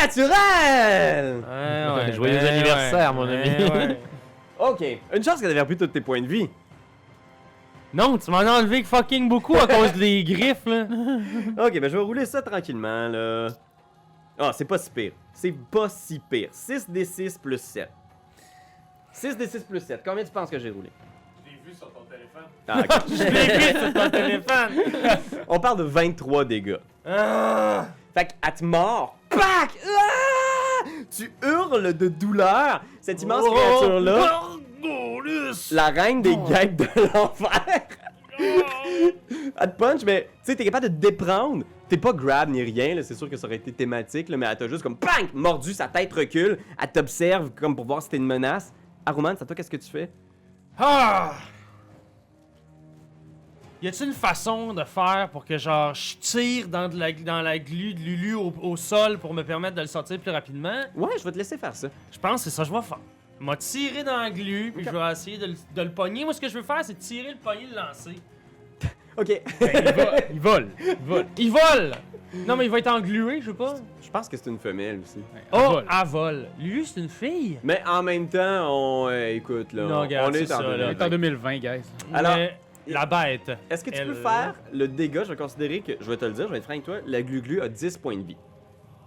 naturel! Ouais, joyeux anniversaire, mon ami. Ouais. Ok, une chance qu'elle avait repris tous tes points de vie. Non, tu m'en as enlevé fucking beaucoup à cause des griffes, là. Ok, ben je vais rouler ça tranquillement, là. Ah, c'est pas si pire. C'est pas si pire. 6d6 plus 7. 6d6 plus 7. Combien tu penses que j'ai roulé? Je l'ai vu sur ton téléphone. Ah, ok. Je l'ai vu sur ton téléphone. On parle de 23 dégâts. Ah! Fait qu'elle te mord. Pac! Ah! Tu hurles de douleur. Cette immense créature-là, la reine des guêpes de l'enfer. Elle te punch, mais tu sais, t'es capable de te déprendre. T'es pas grab ni rien, là, c'est sûr que ça aurait été thématique, là, mais elle t'a juste comme bang! Mordu, sa tête recule. Elle t'observe comme pour voir si t'es une menace. Aruman, c'est à toi, qu'est-ce que tu fais? Ah! Y a-t-il une façon de faire pour que genre je tire dans la glu de Lulu au sol pour me permettre de le sortir plus rapidement? Ouais, je vais te laisser faire ça. Je pense que c'est ça que je vais faire. Je vais tirer dans la glu, puis je vais essayer de le pogner. Moi, ce que je veux faire, c'est tirer, le pogner, le lancer. Ok. Il vole. Il vole! Non, mais il va être englué, je sais pas. Je pense que c'est une femelle aussi. Oh, elle vole. Lulu, c'est une fille? Mais en même temps, on. Écoute, là. Non, regarde, on est c'est en ça, là. On est en 2020, guys. Alors, Mais la bête. est-ce que tu peux Elle- faire le dégât? Je vais considérer que. Je vais te le dire, je vais être franc avec toi. La glu-glu a 10 points de vie.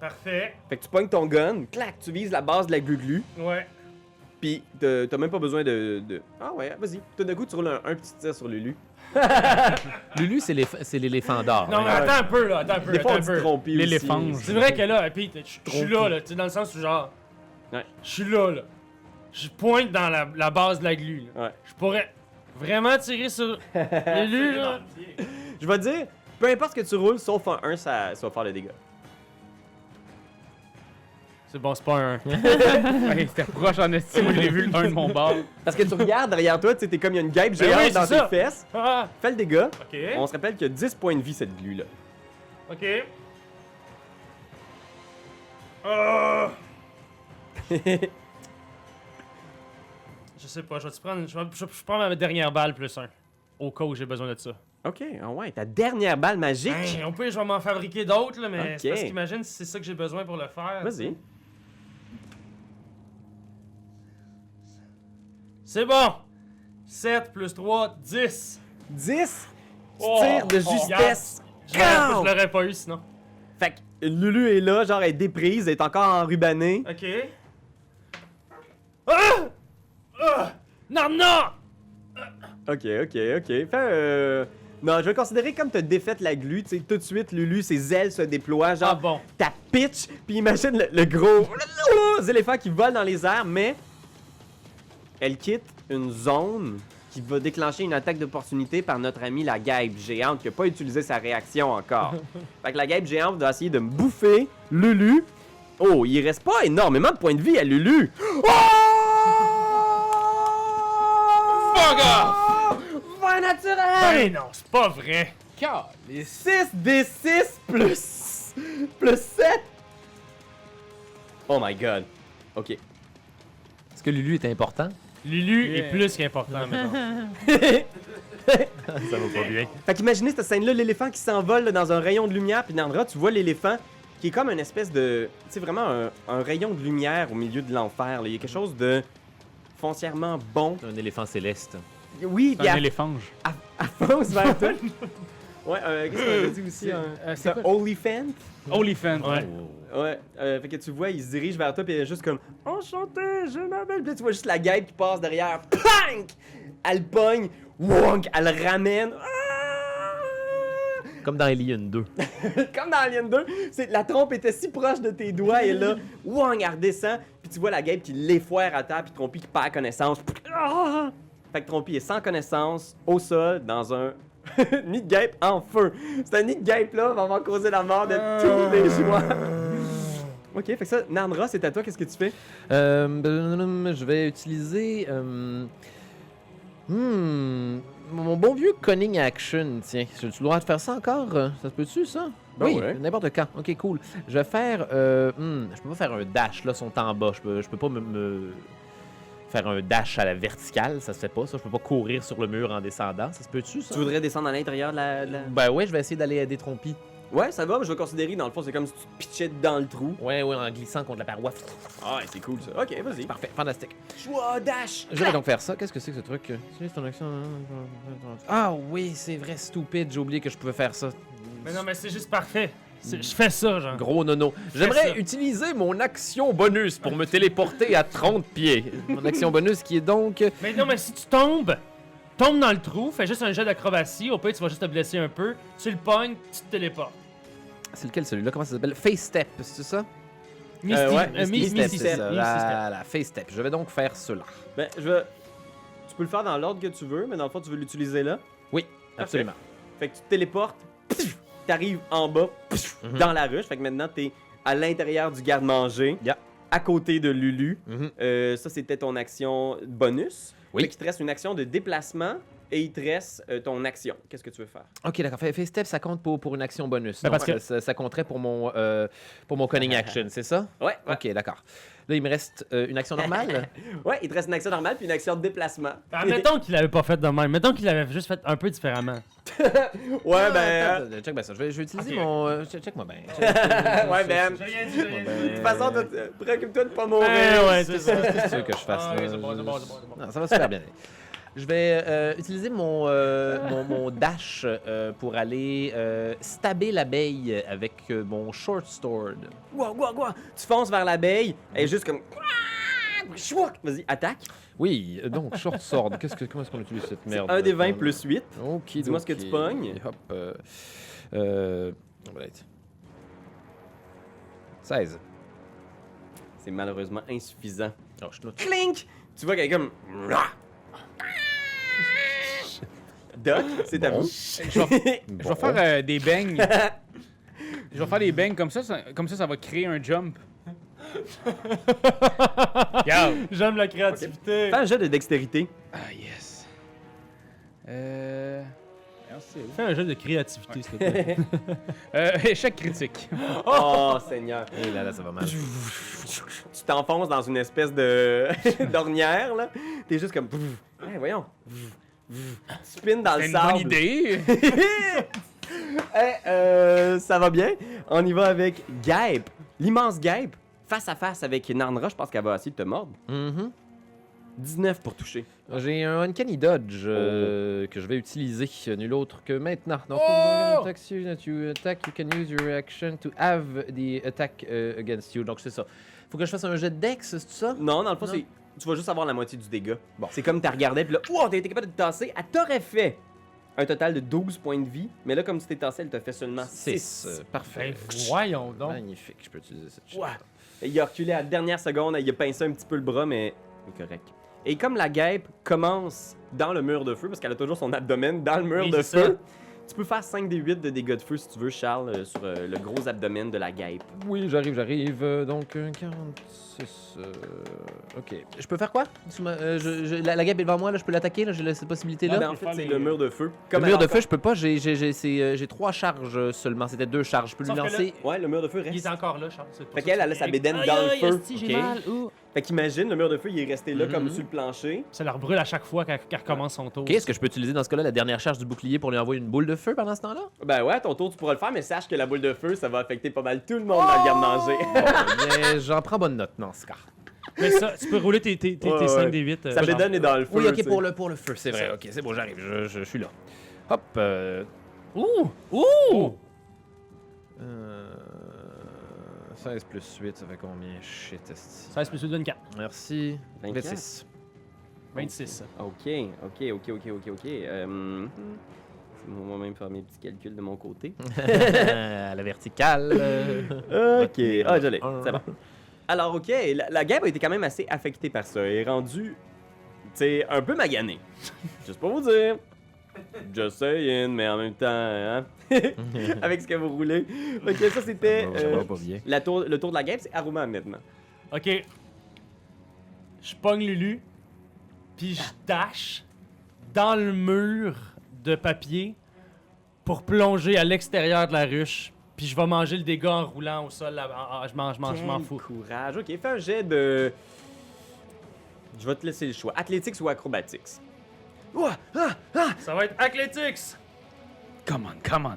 Parfait. Fait que tu pognes ton gun, clac, tu vises la base de la glu-glu, Ouais. pis t'as même pas besoin de. Ah ouais, vas-y. Tout d'un coup, tu roules un petit tir sur Lulu. Lulu, c'est l'éléphant d'or. Non, mais hein. attends un peu, là. Attends un peu. Des fois, on attends un dit peu. trompi L'éléphant. aussi. C'est vrai que là, Pete, je suis là, tu sais, dans le sens où genre. Ouais. Je suis là. Je pointe dans la base de la glu, là. Ouais. Je pourrais vraiment tirer sur Lulu, là. Je vais te dire, peu importe ce que tu roules, sauf un 1, ça va faire le dégât. C'est bon, c'est pas un. Ouais, c'était proche en estime, moi je l'ai vu le 1 de mon bord. Parce que tu regardes derrière toi, tu sais, t'es comme il y a une guêpe Ben géante oui, dans c'est ça. tes fesses. Ah! Fais le dégât. Ok. On se rappelle qu'il y a 10 points de vie, cette glu-là. Ok. Ah! Je sais pas, je vais te prendre. Je prends ma dernière balle plus 1. Au cas où j'ai besoin de ça. Ok, ah ouais, ta dernière balle magique. Hey, au pire, je vais m'en fabriquer d'autres, là, mais Ok. c'est parce qu'imagine si c'est ça que j'ai besoin pour le faire. Vas-y. C'est bon! 7 plus 3, 10. 10. Tu Oh, tires de oh, justesse. Je l'aurais pas eu sinon. Fait que Lulu est là, genre elle est déprise, elle est encore enrubanée. Ok. Ah! Ah! Non, non! Ok. Fais Non, je vais considérer comme t'as défait la glu, tu sais, tout de suite, Lulu, ses ailes se déploient, genre, Ah bon. ta pitch, puis imagine le gros éléphant qui vole dans les airs, mais elle quitte une zone qui va déclencher une attaque d'opportunité par notre amie la guêpe géante qui a pas utilisé sa réaction encore. Fait que la guêpe géante va essayer de me bouffer Lulu. Oh, il reste pas énormément de points de vie à Lulu. Oh! Fuck off! Vin naturel! Ben non, c'est pas vrai. 6d6 plus 7. Oh my god. Ok. Est-ce que Lulu est important? Lulu est plus qu'important maintenant. Ça va pas bien. Fait qu'imaginez cette scène-là, l'éléphant qui s'envole là, dans un rayon de lumière, puis Nandra, tu vois l'éléphant qui est comme une espèce de... Tu sais, vraiment un rayon de lumière au milieu de l'enfer. là. Il y a quelque chose de foncièrement bon. Un éléphant céleste. Oui, C'est puis un à éléphange. fonce vers toi. Ouais, qu'est-ce qu'on a dit aussi? c'est C'est Oliphant? Oliphant. Ouais. Ouais, fait que tu vois, il se dirige vers toi, puis il est juste comme « Enchanté, je m'appelle... » Puis là, tu vois juste la guêpe qui passe derrière. Plank! Elle pogne. Wonk! Elle le ramène. Ah! Comme dans Alien 2. Comme dans Alien 2, la trompe était si proche de tes doigts, et là, wang, elle redescend, puis tu vois la guêpe qui l'effoire à terre, puis Trompi qui perd connaissance. Ah! Fait que Trompi est sans connaissance, au sol, dans un nid de guêpe en feu. C'est un nid de guêpe-là, va avoir causé la mort de tous les joueurs. Ok, fait que ça, Nandra, c'est à toi, qu'est-ce que tu fais? Je vais utiliser... mon bon vieux Cunning Action, tiens. J'ai le droit de faire ça encore? Ça se peut-tu, ça? Ben oui, ouais. n'importe quand. Ok, cool. Je vais faire... je peux pas faire un dash, là, sont en bas. Je peux pas me faire un dash à la verticale, ça se fait pas, ça. Je peux pas courir sur le mur en descendant. Ça se peut-tu, ça? Tu voudrais descendre à l'intérieur de la... Ben ouais, je vais essayer d'aller aider Trompi. Ouais, ça va, mais je vais considérer, dans le fond, c'est comme si tu te pitchais dans le trou. Ouais, en glissant contre la paroi. Ah, ouais, c'est cool ça. Ok, vas-y. Parfait, fantastique. Choix, dash! Je vais donc faire ça. Qu'est-ce que c'est que ce truc? C'est ton action. Ah oui, c'est vrai, stupide. J'ai oublié que je pouvais faire ça. Mais non, mais c'est juste parfait. Je fais ça, genre. Gros nono. ça. J'aimerais utiliser mon action bonus pour me téléporter à 30 pieds. Mon action bonus qui est donc... Mais non, mais si tu tombes dans le trou, fais juste un jet d'acrobatie. Au pire, tu vas juste te blesser un peu. Tu le pognes, tu te téléportes. C'est lequel celui-là? Comment ça s'appelle? Face Step, c'est ça? Misty, ouais, Misty c'est Step. ça. Misty Step. La Face Step. Je vais donc faire cela. Ben, je vais. Tu peux le faire dans l'ordre que tu veux, mais dans le fond, tu veux l'utiliser là. Oui, absolument. Fait que tu te téléportes, t'arrives en bas, dans la ruche. Fait que maintenant, t'es à l'intérieur du garde-manger, Yeah. à côté de Lulu. Mhm. Ça, c'était ton action bonus. Oui. Fait qu'il te reste une action de déplacement et il te reste ton action. Qu'est-ce que tu veux faire? Ok, d'accord. Face Step, ça compte pour une action bonus. Ben, Donc, parce que- ça compterait pour mon cunning action, c'est ça? Ouais, ouais. Ok, d'accord. Là, il me reste une action normale. Ouais, il te reste une action normale puis une action de déplacement. Ben, mettons qu'il l'avait pas fait de même. Mettons qu'il l'avait juste fait un peu différemment. Ouais, Ah, ben. attends, check bien ça. Je vais utiliser Ok. mon. Check-moi bien. Ouais, ben. J'ai rien dit, j'ai rien De dit. toute façon, préoccupe-toi de pas mourir. Ouais, c'est ça. C'est sûr que je fasse. Ah, là. oui, c'est bon, c'est bon, c'est bon, c'est bon. Non, ça va super bien. Je vais utiliser mon dash pour aller stabber l'abeille avec mon short sword. Quoi. Tu fonces vers l'abeille, elle est juste comme. Chouac! Vas-y, attaque. Oui, donc short sword. Comment est-ce qu'on utilise cette merde? Un des 20 plus 8. Ok. Dis-moi ce que tu pognes. Hop. On va être 16. C'est malheureusement insuffisant. Oh, je note. Clink! Tu vois qu'elle est comme. Doc, c'est à Bon. vous. Je vais faire des bangs. Je vais faire des bangs comme ça, ça va créer un jump. Regarde. J'aime la créativité. Fais un jeu de dextérité. Ah, yes. Merci. Fais un jeu de créativité, s'il te plaît. Échec critique. Oh, Seigneur. Et là, ça va mal. Tu t'enfonces dans une espèce de d'ornière, là. T'es juste comme. Hey, voyons. Tu spins dans le C'est une sable. bonne idée. Hey, ça va bien. On y va avec Gabe. L'immense Gabe. Face à face avec Narnra, je pense qu'elle va essayer de te mordre. Mhm. 19 pour toucher. J'ai un Uncanny Dodge que je vais utiliser, nul autre que maintenant. Donc, Oh! attack you, that you attack, you can use your action to have the attack against you. Donc, c'est ça. Faut que je fasse un jet de dex, c'est ça? Non, dans le fond, Non. c'est. Tu vas juste avoir la moitié du dégât. Bon. C'est comme t'as regardé, puis là, wow, t'as été capable de te tasser. Elle t'aurait fait un total de 12 points de vie, mais là, comme tu t'es tassé, elle t'a fait seulement 6. 6. Parfait. Ben, voyons donc. Magnifique, je peux utiliser cette chose. Ouais. Il a reculé à la dernière seconde, il a pincé un petit peu le bras, mais c'est correct. Et comme la guêpe commence dans le mur de feu, parce qu'elle a toujours son abdomen dans le mur Oui, de c'est feu, tu peux faire 5 des 8 de dégâts de feu si tu veux, Charles, sur le gros abdomen de la guêpe. Oui, j'arrive. Donc, 46. Ok. Je peux faire quoi? La guêpe est devant moi, là, je peux l'attaquer, là, j'ai cette possibilité-là. Ah, ben, en fait, c'est le mur de feu. Le Comme mur de elle feu, je peux pas, j'ai 3 charges seulement, c'était 2 charges. Je peux Sauf lui que lancer. Ouais, le mur de feu Il reste. est encore là, Charles. c'est pour Fait ça qu'elle, que elle a sa tu- bédaine Aïe, dans le aïe, feu. esti, j'ai ok? mal. Ouh. Fait qu'imagine, le mur de feu, il est resté là comme Mhm. sur le plancher. Ça leur brûle à chaque fois qu'elle recommence son tour. Ok, est-ce que je peux utiliser dans ce cas-là la dernière charge du bouclier pour lui envoyer une boule de feu pendant ce temps-là? Ben ouais, à ton tour, tu pourras le faire, mais sache que la boule de feu, ça va affecter pas mal tout le monde dans le garde-manger. Mais j'en prends bonne note dans ce cas. Mais ça, tu peux rouler tes Ouais, 5 ouais. des 8. Sa bédaine est dans le feu. Oui, ok, tu sais. pour le feu, c'est vrai. Ok, c'est bon, j'arrive, je suis là. Hop. Ouh! Ouh! 16 plus 8, ça fait combien? Shit, esti. 16 plus 8, 24. Merci. 24. 26. 26. Ok. On va même faire mes petits calculs de mon côté. À la verticale. Ok. Ah, je l'ai. C'est bon. Alors, ok, la guêpe a été quand même assez affectée par ça. Elle est rendue, tu sais, un peu maganée. Juste pour vous dire. Just saying, mais en même temps, hein? Avec ce que vous roulez. Ok, ça c'était Ça va pas bien. le tour de la guêpe, c'est Aruma maintenant. Ok. Je pogne Lulu, puis je dash dans le mur de papier pour plonger à l'extérieur de la ruche. Puis je vais manger le dégât en roulant au sol. Je m'en fous. Courage. Ok, fais un jet de. Je vais te laisser le choix. Athletics ou acrobatics? Ouah! Ah! Ah! Ça va être Athletics! Come on.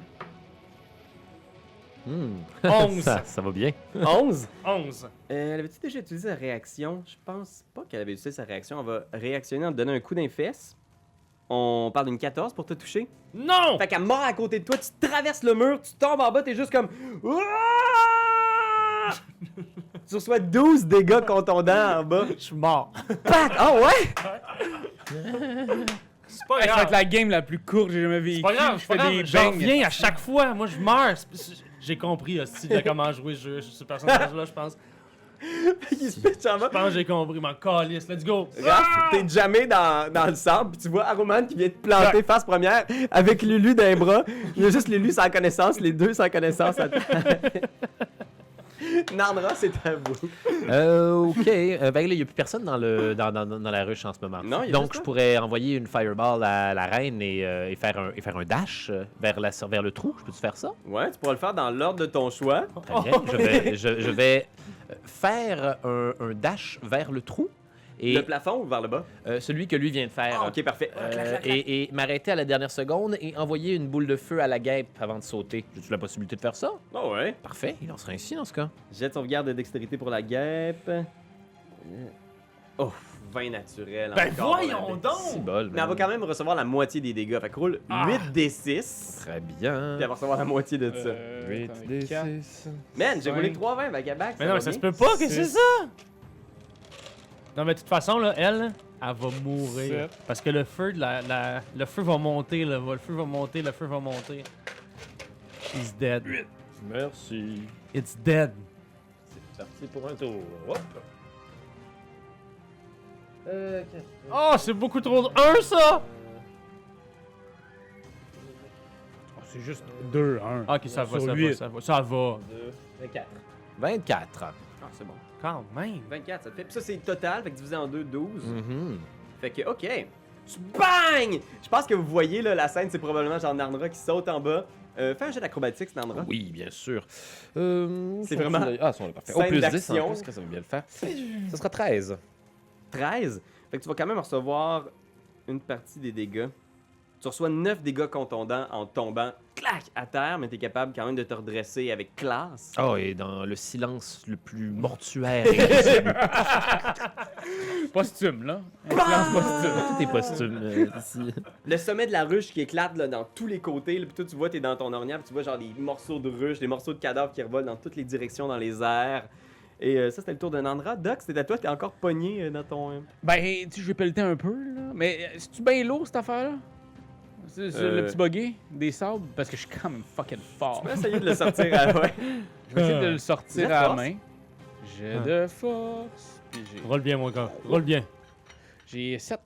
11. Ça va bien. 11. 11. Elle avait-tu déjà utilisé sa réaction? Je pense pas qu'elle avait utilisé sa réaction. Elle va réactionner en te donnant un coup d'un fesse. On parle d'une 14 pour te toucher. Non! Fait qu'elle mord à côté de toi, tu traverses le mur, tu tombes en bas, t'es juste comme... Ouah! Tu reçois 12 dégâts contondants en bas. Je suis mort. Pac! Ah ouais? C'est pas Ça va grave. être la game la plus courte que j'ai jamais vécue. C'est pas grave, Je fais des J'en bangs. reviens à chaque fois. Moi, je meurs. J'ai compris aussi de comment jouer ce personnage-là, je pense. Il se pitch en bas. Je pense que j'ai compris. M'en calisse. Let's go. Raph, t'es jamais dans le sable, puis tu vois Aroman qui vient te planter face première avec Lulu d'un bras. Il y a juste Lulu sans connaissance, les deux sans connaissance à Narndra, c'est à vous. OK. Ben là, il n'y a plus personne dans la ruche en ce moment. Non, il y a Donc, juste je toi. pourrais envoyer une fireball à la reine et faire un dash vers le trou. Je peux-tu faire ça? Ouais, tu pourras le faire dans l'ordre de ton choix. Très bien. Je vais faire un dash vers le trou. Et Le plafond ou vers le bas? celui que lui vient de faire. Ah, ok, parfait. Et m'arrêter à la dernière seconde et envoyer une boule de feu à la guêpe avant de sauter. J'ai-tu la possibilité de faire ça? Oh ouais. Parfait, il en sera ainsi dans ce cas. Jette sauvegarde de dextérité pour la guêpe. Oh, 20 naturel. Ben encore, voyons la bête. Si donc! bol. Mais elle va quand même recevoir la moitié des dégâts. Fait que roule 8 des 6. Très bien. Puis elle va recevoir la moitié de ça. 8 des 6. Man, j'ai roulé cinq. 3-20 back à back. Mais non, mais ça se peut pas, qu'est-ce que c'est ça? Non, mais de toute façon, là, elle va mourir. Sept. Parce que le feu, le feu va monter, là. Le feu va monter, le feu va monter. She's dead. Merci. It's dead. C'est parti pour un tour. Hop. Oh, c'est beaucoup trop... Un, ça! Oh, c'est juste 2, 1. Ok, ça va, Sur ça va, huit. ça va. Ça va. 24. 24. Ah, c'est bon. Quand même. 24, ça te fait. Puis ça, c'est total, fait que divisé en 2, 12. Mhm. Fait que, ok. Tu bang! Je pense que vous voyez, là, la scène, c'est probablement genre Narndra qui saute en bas. Fais un jet d'acrobatique, Narndra. Oui, bien sûr. C'est vraiment Ah, sont là, parfait. scène Au plus 10, d'action. en plus, que ça va bien le faire. Ça sera 13. 13. Fait que tu vas quand même recevoir une partie des dégâts. Tu reçois 9 dégâts contondants en tombant, clac, à terre, mais t'es capable quand même de te redresser avec classe. Oh, et dans le silence le plus mortuaire et absolu. Posthume, là. Tout est posthume ici. Le sommet de la ruche qui éclate là, dans tous les côtés. Là, puis toi, tu vois, t'es dans ton ornière, puis tu vois genre des morceaux de ruche, des morceaux de cadavres qui revolent dans toutes les directions dans les airs. Et ça, c'était le tour de Nandra. Doc, c'était à toi, t'es encore pogné dans ton... Ben, tu sais, je vais pelleter un peu, là. Mais c'est-tu bien lourd, cette affaire-là? C'est le petit buggy des sables? Parce que je suis quand même fucking fort. Je vais essayer de le sortir à... Ouais. Je vais essayer de le sortir Jet de à la force? main. J'ai de force. Puis Roule bien, mon gars. Roule bien. j'ai 7.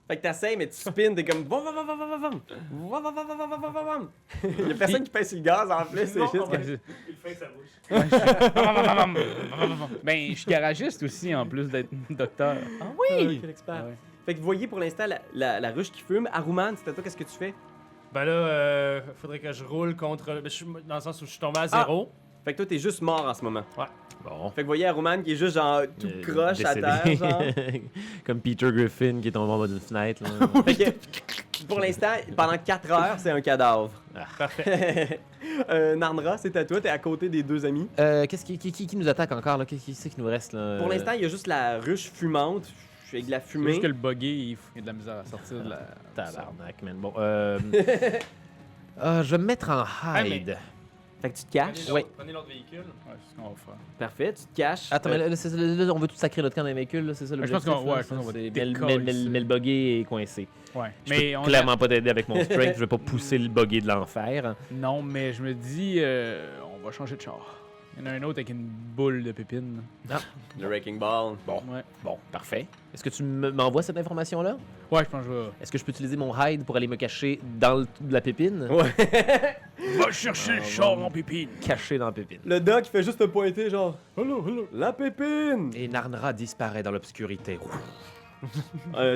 Fait que t'essayes, mais tu spins, t'es comme... Vom, vom, vom, vom, vom, vom. Vom, vom, vom, vom, vom, vom, vom. Il y a personne qui pèse sur le gaz, en plus. C'est Non, juste on que... va- Il fait sa bouche. Ben, je suis garagiste aussi, en plus d'être docteur. Ah oui! Quel Ah expert. Ouais. Fait que vous voyez pour l'instant la ruche qui fume. Aruman, c'est à toi, qu'est-ce que tu fais? Ben là, faudrait que je roule contre... Ben, je suis dans le sens où je suis tombé à 0. Fait que toi, t'es juste mort en ce moment. Bon. Fait que vous voyez Aruman qui est juste genre tout croche à terre, genre. Comme Peter Griffin qui est tombé en bas d'une fenêtre. Là. Fait que pour l'instant, pendant 4 heures, c'est un cadavre. Parfait. Narndra, c'est à toi, t'es à côté des deux amis. Qu'est-ce qui nous attaque encore? Là? Qui c'est qui nous reste? Là? Pour l'instant, il y a juste la ruche fumante avec de la C'est fumée. juste que le buggy, il y a de la misère à sortir de la... Tabarnak, man. Bon, je vais me mettre en hide. Fait que tu te caches. Ouais. Prenez l'autre véhicule. Ouais, c'est ce qu'on va faire. Parfait, tu te caches. Attends, mais là, là, on veut tout sacrer notre camp dans les véhicules, là, c'est ça je l'objectif? pense qu'on- là, ouais, je pense qu'on va c'est- décoller mais le buggy est coincé. Ouais. Je Mais peux on clairement pas t'aider avec mon strength, je vais pas pousser le buggy de l'enfer. Non, mais je me dis, on va changer de char. Il y en a un autre avec une boule de pépines. Le Wrecking Ball. Bon, Ouais. bon, parfait. Est-ce que tu m'envoies cette information-là? Ouais, je pense que je vais... Est-ce que je peux utiliser mon hide pour aller me cacher dans la pépine? Ouais. Va chercher le char en pépines! Caché dans la pépine. Le doc, il fait juste te pointer, genre. Hello, hello. La pépine! Et Narndra disparaît dans l'obscurité.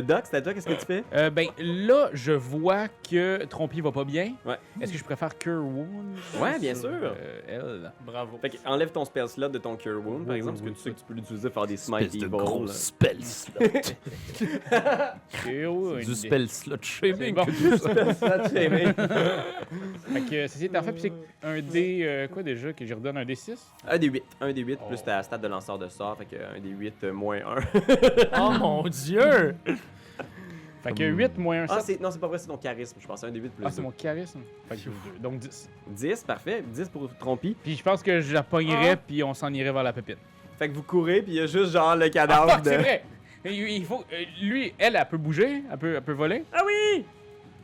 Doc, c'est à toi, qu'est-ce que tu fais? Ben là, je vois que Trompier va pas bien. Ouais. Est-ce que je préfère Cure Wound? Ouais, bien sur, sûr. Elle. Bravo. Fait que enlève ton spell slot de ton Cure Wound, par exemple, parce que tu sais que tu peux l'utiliser pour faire des Smite Espèce de Evil. gros là. spell slot. Cure Wound. Du spell slot C'est shaming. bon. Un Fait que c'est parfait. Puis c'est un dé, quoi déjà, que j'y redonne un D6? des 8. Un des 8 Oh. plus ta stat de lanceur de sort, fait que un des 8 moins 1. Oh mon dieu! Fait que 8 moins 1, Ah, 7. non, c'est pas vrai, c'est ton charisme. Je pense un des 8 plus Ah, c'est 2. mon charisme. Fait que 2. Donc 10. 10, parfait. 10 pour Trompi. Puis je pense que je la pognerais, puis on s'en irait vers la pépite. Fait que vous courez, puis il y a juste genre le Ah, cadavre fuck, de... c'est vrai! Il faut. Lui, elle peut bouger, elle peut voler. Ah oui!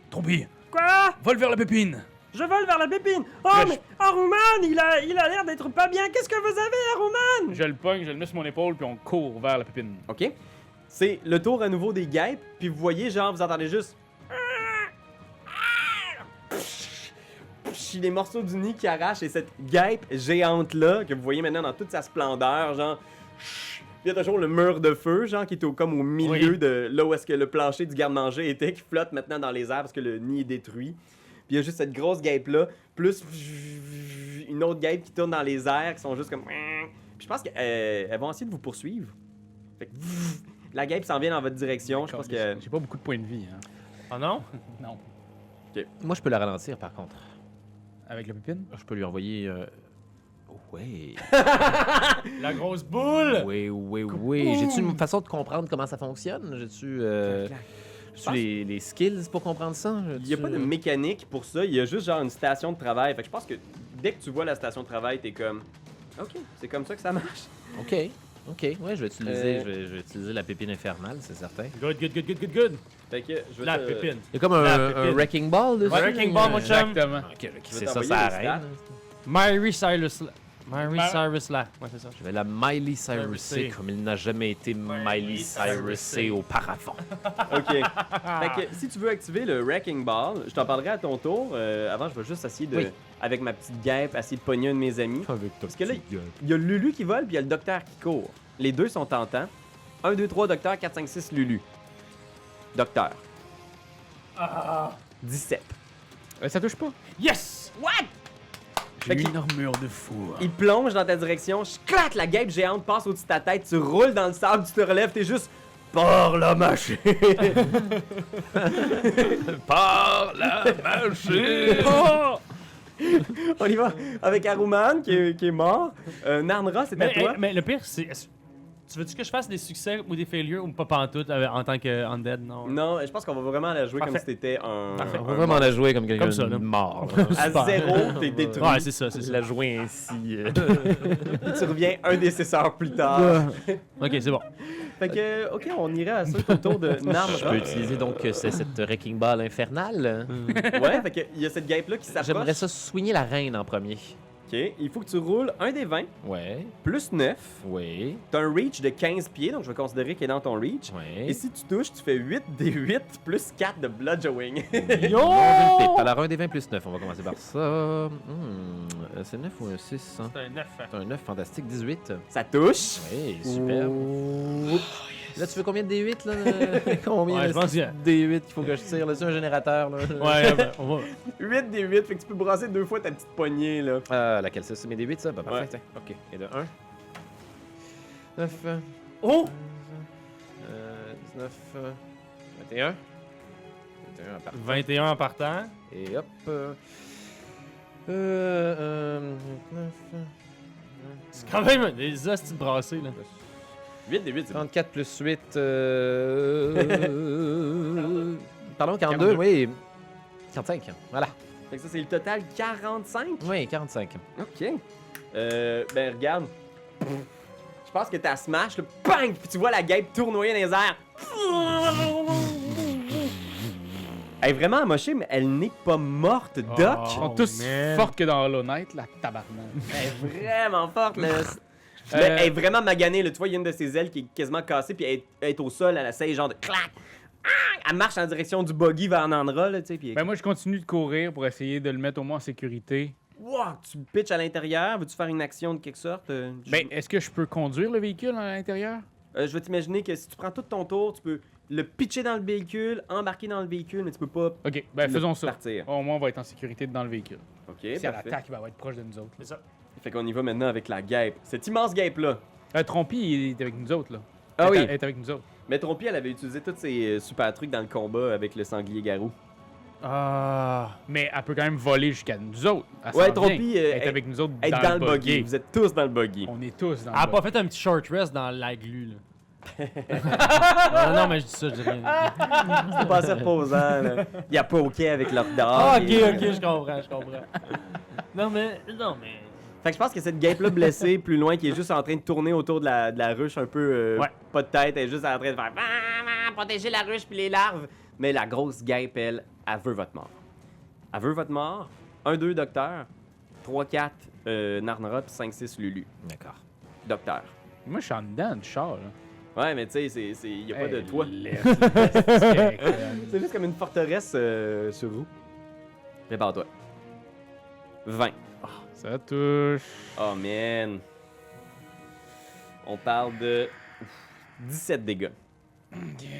Trompier, Quoi? vole vers la pépine! Je vole vers la pépine! Oh, Là, mais Aruman, il a l'air d'être pas bien! Qu'est-ce que vous avez, Aruman? Je le pogne, je le mets sur mon épaule, puis on court vers la pépine. OK. C'est le tour à nouveau des guêpes, puis vous voyez, genre, vous entendez juste... Les morceaux du nid qui arrachent, et cette guêpe géante-là, que vous voyez maintenant dans toute sa splendeur, genre... Il y a toujours le mur de feu, genre, qui est comme au milieu Oui. de là où est-ce que le plancher du garde-manger était, qui flotte maintenant dans les airs parce que le nid est détruit. Puis il y a juste cette grosse guêpe-là, plus une autre guêpe qui tourne dans les airs, qui sont juste comme... Puis je pense qu'elles vont essayer de vous poursuivre. Fait que la guêpe s'en vient dans votre direction, je pense que... J'ai pas beaucoup de points de vie, hein. Oh non? Non. Moi, je peux la ralentir, par contre. Avec la pépine? Je peux lui envoyer... Ouais. La grosse boule! Oui. J'ai-tu une façon de comprendre comment ça fonctionne? J'ai-tu les skills pour comprendre ça? Il n'y a pas de mécanique pour ça, il y a juste genre une station de travail. Fait que je pense que dès que tu vois la station de travail, t'es comme... OK, c'est comme ça que ça marche. OK. Ouais, je vais utiliser la pépine infernale, c'est certain. Good. Fait que je vais La te... pépine. Il y a comme La un pépine. wrecking ball dessus. Ouais, wrecking ball, mon chum. Exactement. OK, Je vais c'est ça, t'envoyer ça les arrête. Miley Cyrus. Miley Ma- Cyrus là. Ouais, c'est ça. Je vais la Miley Cyrusée Cyrusée. comme il n'a jamais été Miley Cyrusée auparavant. OK. Fait que si tu veux activer le Wrecking Ball, je t'en parlerai à ton tour. Avant, je vais juste essayer de... Oui. Avec ma petite guêpe, essayer de pogner un de mes amis. Parce que là, il y a Lulu qui vole, puis il y a le docteur qui court. Les deux sont tentants. 1, 2, 3, docteur, 4, 5, 6, Lulu. Docteur. 17. Ça touche pas. Yes! What? J'ai Fait une armure de fou. Il plonge dans ta direction, clac, la guêpe géante passe au-dessus de ta tête, tu roules dans le sable, tu te relèves, t'es juste... Par la machine! Par la machine! On y va avec Aruman qui est mort. Narnra, c'est à toi. Mais le pire, c'est. Tu veux-tu que je fasse des succès ou des failures ou pas pantoute en tant que undead? Non. Non, je pense qu'on va vraiment la jouer comme Parfait. si t'étais un... Parfait. On va vraiment la jouer comme quelqu'un Comme ça, de là. mort. À Super. 0, t'es détruit. Ouais, c'est ça, c'est ça. La jouer ainsi. Tu reviens un décesseur plus tard. Ok, c'est bon. Fait que, ok, on irait à ça autour de Narnra. Je peux utiliser donc cette wrecking ball infernale. Ouais, fait que il y a cette guêpe-là qui s'approche. J'aimerais ça soigner la reine en premier. Ok, il faut que tu roules un des 20, Ouais, plus 9. oui, T'as un reach de 15 pieds, donc je vais considérer qu'il est dans ton reach. ouais. Et si tu touches, tu fais 8 des 8 plus 4 de bludgeoning. Yo! Nom d'une pipe. Alors, un des 20 plus 9, on va commencer par ça. C'est 9 ou un 6? Hein? C'est un 9. C'est un 9, fantastique. 18. Ça touche. Oui, super. Là, tu fais combien de D8, là? Combien Ouais, de je pense que- D8 qu'il faut que je tire? Là, c'est un générateur, là? Ouais, on va. 8 des 8, fait que tu peux brasser 2 fois ta petite poignée, là. Laquelle ça? C'est mes D8, ça? Bah, parfait. Ouais. tiens. OK. Et de 1. 9. Oh! 19. 21. 21 à part. 21 en partant. Et hop. 9. C'est quand même des hosties de brassés, là. 8 des 8, c'est bon. 34 plus 8. Pardon, 42, oui. 45. Voilà. Fait que ça, c'est le total 45. Oui, 45. Ok. Ben, regarde. Je pense que t'as smash, là, bang! Puis tu vois la guêpe tournoyer dans les airs. Elle est vraiment amochée, mais elle n'est pas morte, Doc. Ils sont tous man. forts que dans Hollow Knight, la tabarnak. Elle est vraiment forte, là. Mais elle est vraiment maganée, là. Tu vois, il y a une de ses ailes qui est quasiment cassée, puis elle est au sol, elle essaye genre de clac. Elle marche en direction du buggy vers Nandra, là, tu sais. Puis Ben moi, je continue de courir pour essayer de le mettre au moins en sécurité. wow, tu pitches à l'intérieur. Veux-tu faire une action de quelque sorte? Ben, est-ce que je peux conduire le véhicule à l'intérieur? Je vais t'imaginer que si tu prends tout ton tour, tu peux le pitcher dans le véhicule, embarquer dans le véhicule, mais tu peux pas Ok, ben faisons ça. partir. Au moins, on va être en sécurité dans le véhicule. Ok, Si elle parfait. attaque, il va être proche de nous autres. C'est ça. Fait qu'on y va maintenant avec la guêpe. Cette immense guêpe-là. Trompi, il est avec nous autres, là. Ah oui. Elle est avec nous autres. Mais Trompi, elle avait utilisé tous ses super trucs dans le combat avec le sanglier-garou. Ah. Mais elle peut quand même voler jusqu'à nous autres. Elle Ouais, s'en Trompi, vient. Elle est elle- avec nous autres Être dans le buggy. Vous êtes tous dans le buggy. On est tous dans Elle a le pas buggy. fait un petit short rest dans la glu, là. non, mais je dis ça, je dis rien. C'est pas assez reposant, là. Il y a pas OK avec leur dard. Ah, ok, je comprends. Non, mais. Fait que je pense que cette guêpe-là blessée, plus loin, qui est juste en train de tourner autour de la ruche, un peu Ouais. pas de tête, elle est juste en train de faire protéger la ruche puis les larves. Mais la grosse guêpe, elle veut votre mort. Elle veut votre mort. 1-2 docteur, 3-4 Narnra puis 5-6 Lulu. D'accord. Docteur. Moi, je suis en dedans du char, là. Ouais, mais tu sais, il y a pas de toit. C'est C'est juste comme une forteresse sur roue. Prépare-toi. 20. Ça touche. Oh man. On parle de 17 dégâts.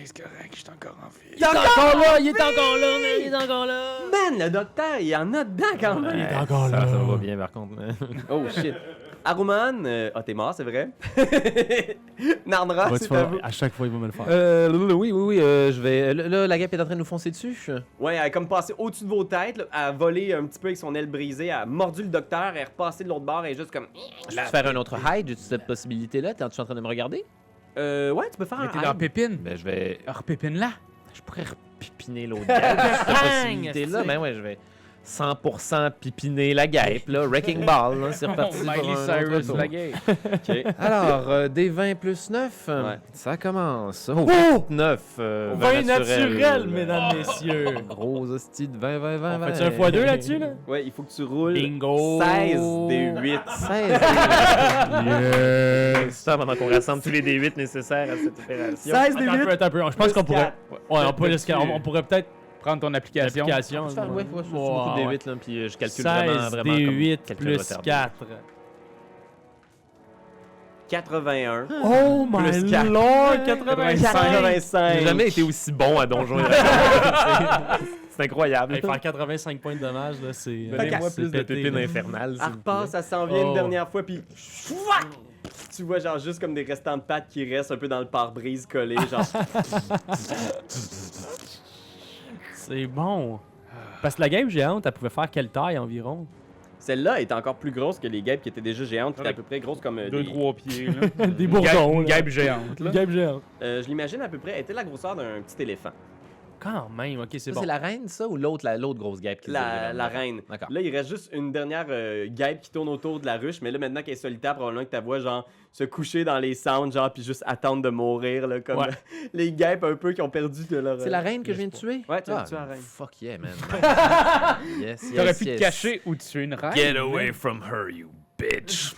C'est correct, je suis encore en vie. Il est encore là, il est encore là. Man, le docteur, il y en a dedans quand même. Il est encore Ça là. va bien par contre. Oh shit. Aruman, t'es mort, c'est vrai. Narnra, Ouais, tu c'est à vas- vous. à chaque fois, il va me le faire. Oui, je vais. Là, la guêpe est en train de nous foncer dessus. Ouais, elle a comme passé au-dessus de vos têtes, là, elle a volé un petit peu avec son aile brisée, elle a mordu le docteur, elle est repassée de l'autre bord, elle est juste comme. Je peux faire un autre hide, j'ai-tu cette possibilité-là? Tu es en train de me regarder? Ouais, tu peux faire Mais un. t'es dans hide. Pépine. Ben, je vais. Alors, Pépine là. Je pourrais repipiner l'autre guêpe. cette possibilité-là. Ben ouais, je vais 100% pipiner la guêpe, là. Wrecking Ball, là. C'est reparti. pour Miley un autre Cyrus, tour. la gay. Ok. Alors, des 20 plus 9. Ouais. Ça commence. Oh, Oh! 9. 20 naturel, mesdames, messieurs. Gros hostie de 20, 20, 20. On fait un x2 là-dessus, là? Ouais, il faut que tu roules Bingo! 16 des 8. 16. Yes! Ça, pendant qu'on rassemble tous les D8 nécessaires à cette opération. 16 des 8. Attends un peu. Je pense qu'on pourrait. Ouais, on pourrait peut-être. Prendre ton application. L'application. Ouais, c'est beaucoup de D8, là, puis je calcule vraiment 16 comme D8 calcul plus retardé. 4. 81. Oh my Plus quatre. lord! 85. J'ai jamais été aussi bon à Donjons et Dragons. C'est incroyable. Hey, faire 85 points de dommage, là, c'est. Donnez-moi c'est plus de pété, pépines là. infernales. Elle s'il vous repasse, plaît. ça s'en vient une Oh. dernière fois, puis tu vois genre juste comme des restants de pattes qui restent un peu dans le pare-brise collé, genre. C'est bon. Parce que la game géante, elle pouvait faire quelle taille environ? Celle-là est encore plus grosse que les guêpes qui étaient déjà géantes, qui étaient à peu près grosses comme des... 2-3 pieds, là. Des bourdons, Une guêpe géante, là. Une game géante. Je l'imagine à peu près, elle était la grosseur d'un petit éléphant. Quand même, ok, c'est Ça, bon. c'est la reine, ça, ou l'autre grosse guêpe qui se dirige La vers nous? reine. D'accord. Là, il reste juste une dernière guêpe qui tourne autour de la ruche, mais là, maintenant qu'elle est solitaire, probablement que tu vois, genre, se coucher dans les cendres, genre, puis juste attendre de mourir, là, comme Ouais. les guêpes un peu qui ont perdu de leur... C'est la reine que je viens de tuer? Ouais, tu as Ah, tué la reine. Fuck yeah, man. Yes, yes, T'aurais pu te yes. cacher ou tuer une reine. from her, you bitch.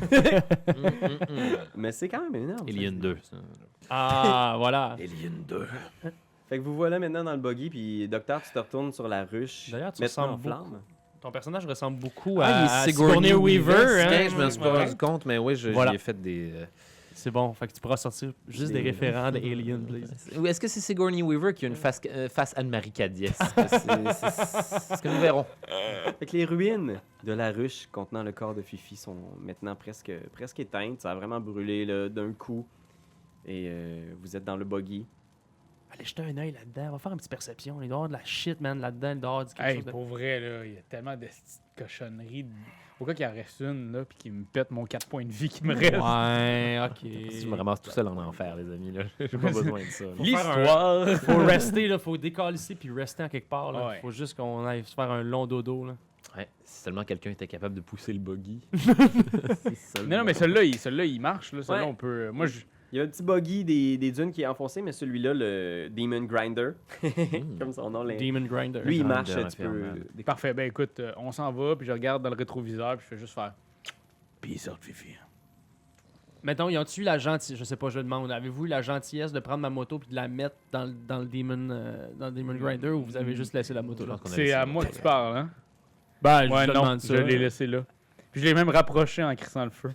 Mais c'est quand même énorme. ça. Alien 2. ça. Ah, voilà. Alien 2. Fait que vous voilà maintenant dans le buggy, puis docteur, tu te retournes sur la ruche. D'ailleurs, tu maintenant en ressembles flamme. Ton personnage ressemble beaucoup Ah, il à est Sigourney Weaver. Weaver. Je me suis pas Ouais. rendu compte, mais oui, Voilà. j'y ai fait des... C'est bon, fait que tu pourras sortir juste des référents de Alien, please. Ou est-ce que c'est Sigourney Weaver qui a une face Anne-Marie Cadiès? C'est ce que nous verrons. Fait que les ruines de la ruche contenant le corps de Fifi sont maintenant presque éteintes. Ça a vraiment brûlé là, d'un coup. Et vous êtes dans le buggy. Allez jeter un œil là-dedans, on va faire une petite perception. Il doit y avoir de la shit, man, là-dedans. Il doit y avoir quelque Hey, chose de... pour vrai, là, il y a tellement de petites cochonneries. Au cas qu'il en reste une, là, puis qu'il me pète mon 4 points de vie qui me reste. Ouais, ok. Si je me ramasse tout seul en enfer, les amis, là. J'ai pas besoin de ça. là. L'histoire. Faut rester, là, faut décalisser puis rester en quelque part. Là. Ouais. Faut juste qu'on aille se faire un long dodo. Là. Ouais, si seulement quelqu'un était capable de pousser le buggy. Non, mais celui-là, il marche. Là. Celui-là, Ouais. on peut. Moi, je. Il y a un petit buggy des dunes qui est enfoncé, mais celui-là, le Demon Grinder, comme son nom l'indique. Demon Grinder. Lui, il Grinder, marche, tu peux... infernal. Parfait. Ben écoute, on s'en va, puis je regarde dans le rétroviseur, puis je fais juste faire. Peace out, Fifi. Mettons, y a-tu la gentillesse, je sais pas, je demande, avez-vous la gentillesse de prendre ma moto puis de la mettre dans le Demon Grinder ou vous avez juste laissé la moto là? qu'on a C'est laissé à la moi que moto, tu parles, hein? Ben, Ouais, je te non, demande ça. je l'ai laissé là. Puis je l'ai même rapproché en crissant le feu.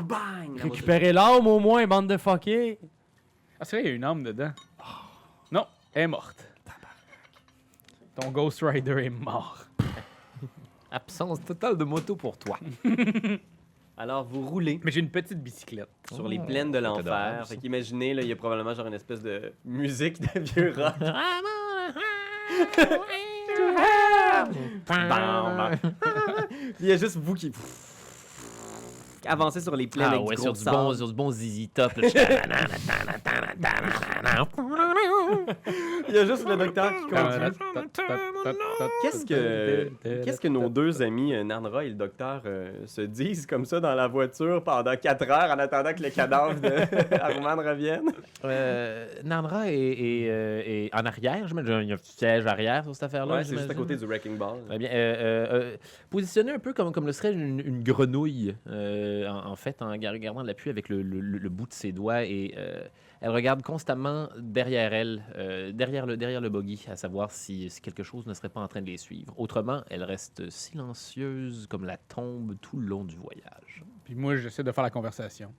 Bang! Récupérez l'âme au moins, bande de fuckés. Ah, c'est vrai, il y a une âme dedans. Non, elle est morte. Ton Ghost Rider est mort. Absence totale de moto pour toi. Alors, vous roulez Mais j'ai une petite bicyclette. sur les plaines de l'enfer. adorable, ça. Fait qu'imaginez, là, il y a probablement genre une espèce de musique de vieux rock. Bam, bam. Il y a juste vous qui avancez sur les plaines Ah avec ouais, du sur gros du sable. bon, sur du bon ZZ Top. là. Il y a juste le docteur qui conduit. Qu'est-ce que nos deux amis, Nanra et le docteur, se disent comme ça dans la voiture pendant 4 heures en attendant que le cadavre de Aruman revienne? Nandra est en arrière, j'imagine. Il y a un petit siège arrière sur cette affaire-là. Ouais, c'est juste à j'imagine. côté du Wrecking Ball. Très bien. Positionné un peu comme le serait une grenouille, en fait, en regardant l'appui avec le bout de ses doigts. Et elle regarde constamment derrière elle, derrière le buggy, à savoir si quelque chose ne serait pas en train de les suivre. Autrement, elle reste silencieuse comme la tombe tout le long du voyage. Puis moi, j'essaie de faire la conversation.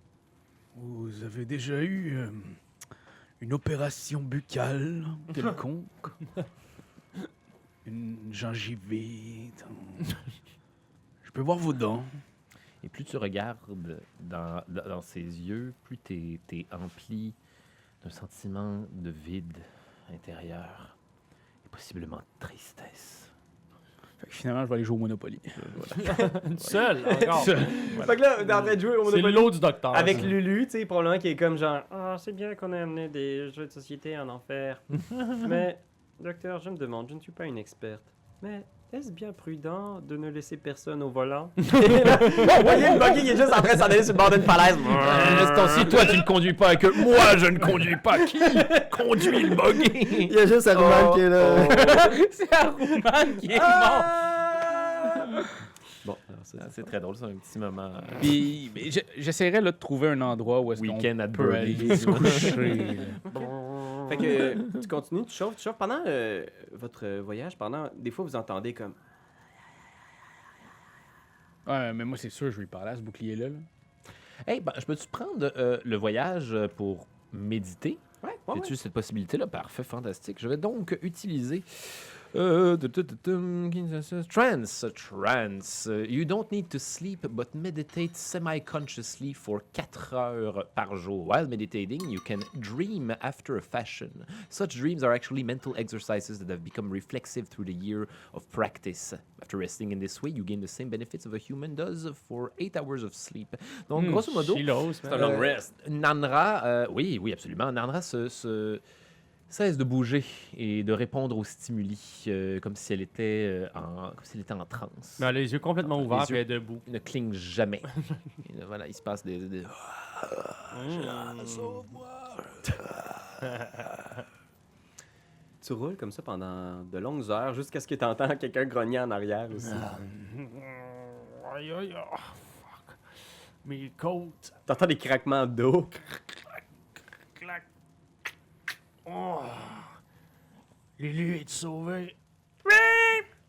Vous avez déjà eu une opération buccale quelconque? Une gingivite? Je peux voir vos dents. Et plus tu regardes dans ses yeux, plus t'es empli d'un sentiment de vide intérieur et possiblement de tristesse. Fait que finalement, je vais aller jouer au Monopoly. Seul, encore. Fait que là, on est en train de jouer au C'est Monopoly l'eau du docteur. avec ça. Lulu, tu sais, probablement qui est comme genre « Ah, c'est bien qu'on ait amené des jeux de société en enfer. Mais, docteur, je me demande, je ne suis pas une experte. Mais est-ce bien prudent de ne laisser personne au volant? » Vous voyez le buggy qui est juste en train de s'en aller sur le bord d'une falaise. Si toi tu ne conduis pas et que moi je ne conduis pas, qui conduit le buggy? Il y a juste Aruman qui est là. C'est Aruman qui est mort! Ah! Bon, alors ça, C'est très drôle, c'est un petit moment. Puis mais j'essaierais là, de trouver un endroit où est-ce qu'on Weekend at peut aller Bernie's. se coucher. là. Fait que tu continues, tu chauffes. Pendant votre voyage, des fois vous entendez comme Ouais, mais moi, c'est sûr, je vais lui parler à ce bouclier-là. là. Hey, ben, je peux-tu prendre le voyage pour méditer? ouais, As-tu cette possibilité-là? Parfait, fantastique. Je vais donc utiliser... Trance. You don't need to sleep, but meditate semi-consciously for 4 heures par jour. While meditating, you can dream after a fashion. Such dreams are actually mental exercises that have become reflexive through the year of practice. After resting in this way, you gain the same benefits of a human does for 8 hours of sleep. Donc, grosso modo, Chilos, c'est un long rest. Nanra, oui, absolument. Nanra cesse de bouger et de répondre aux stimuli comme si elle était en transe. Mais elle a les yeux complètement Les ouverts yeux. puis elle est debout. Il ne cligne jamais. Et voilà, il se passe des... tu roules comme ça pendant de longues heures jusqu'à ce que tu entends quelqu'un grogner en arrière aussi. Aïe, aïe, oh, fuck. Mes côtes. T'entends des craquements d'eau. Clac. Oh. Lulu, es-tu sauvé? Oui!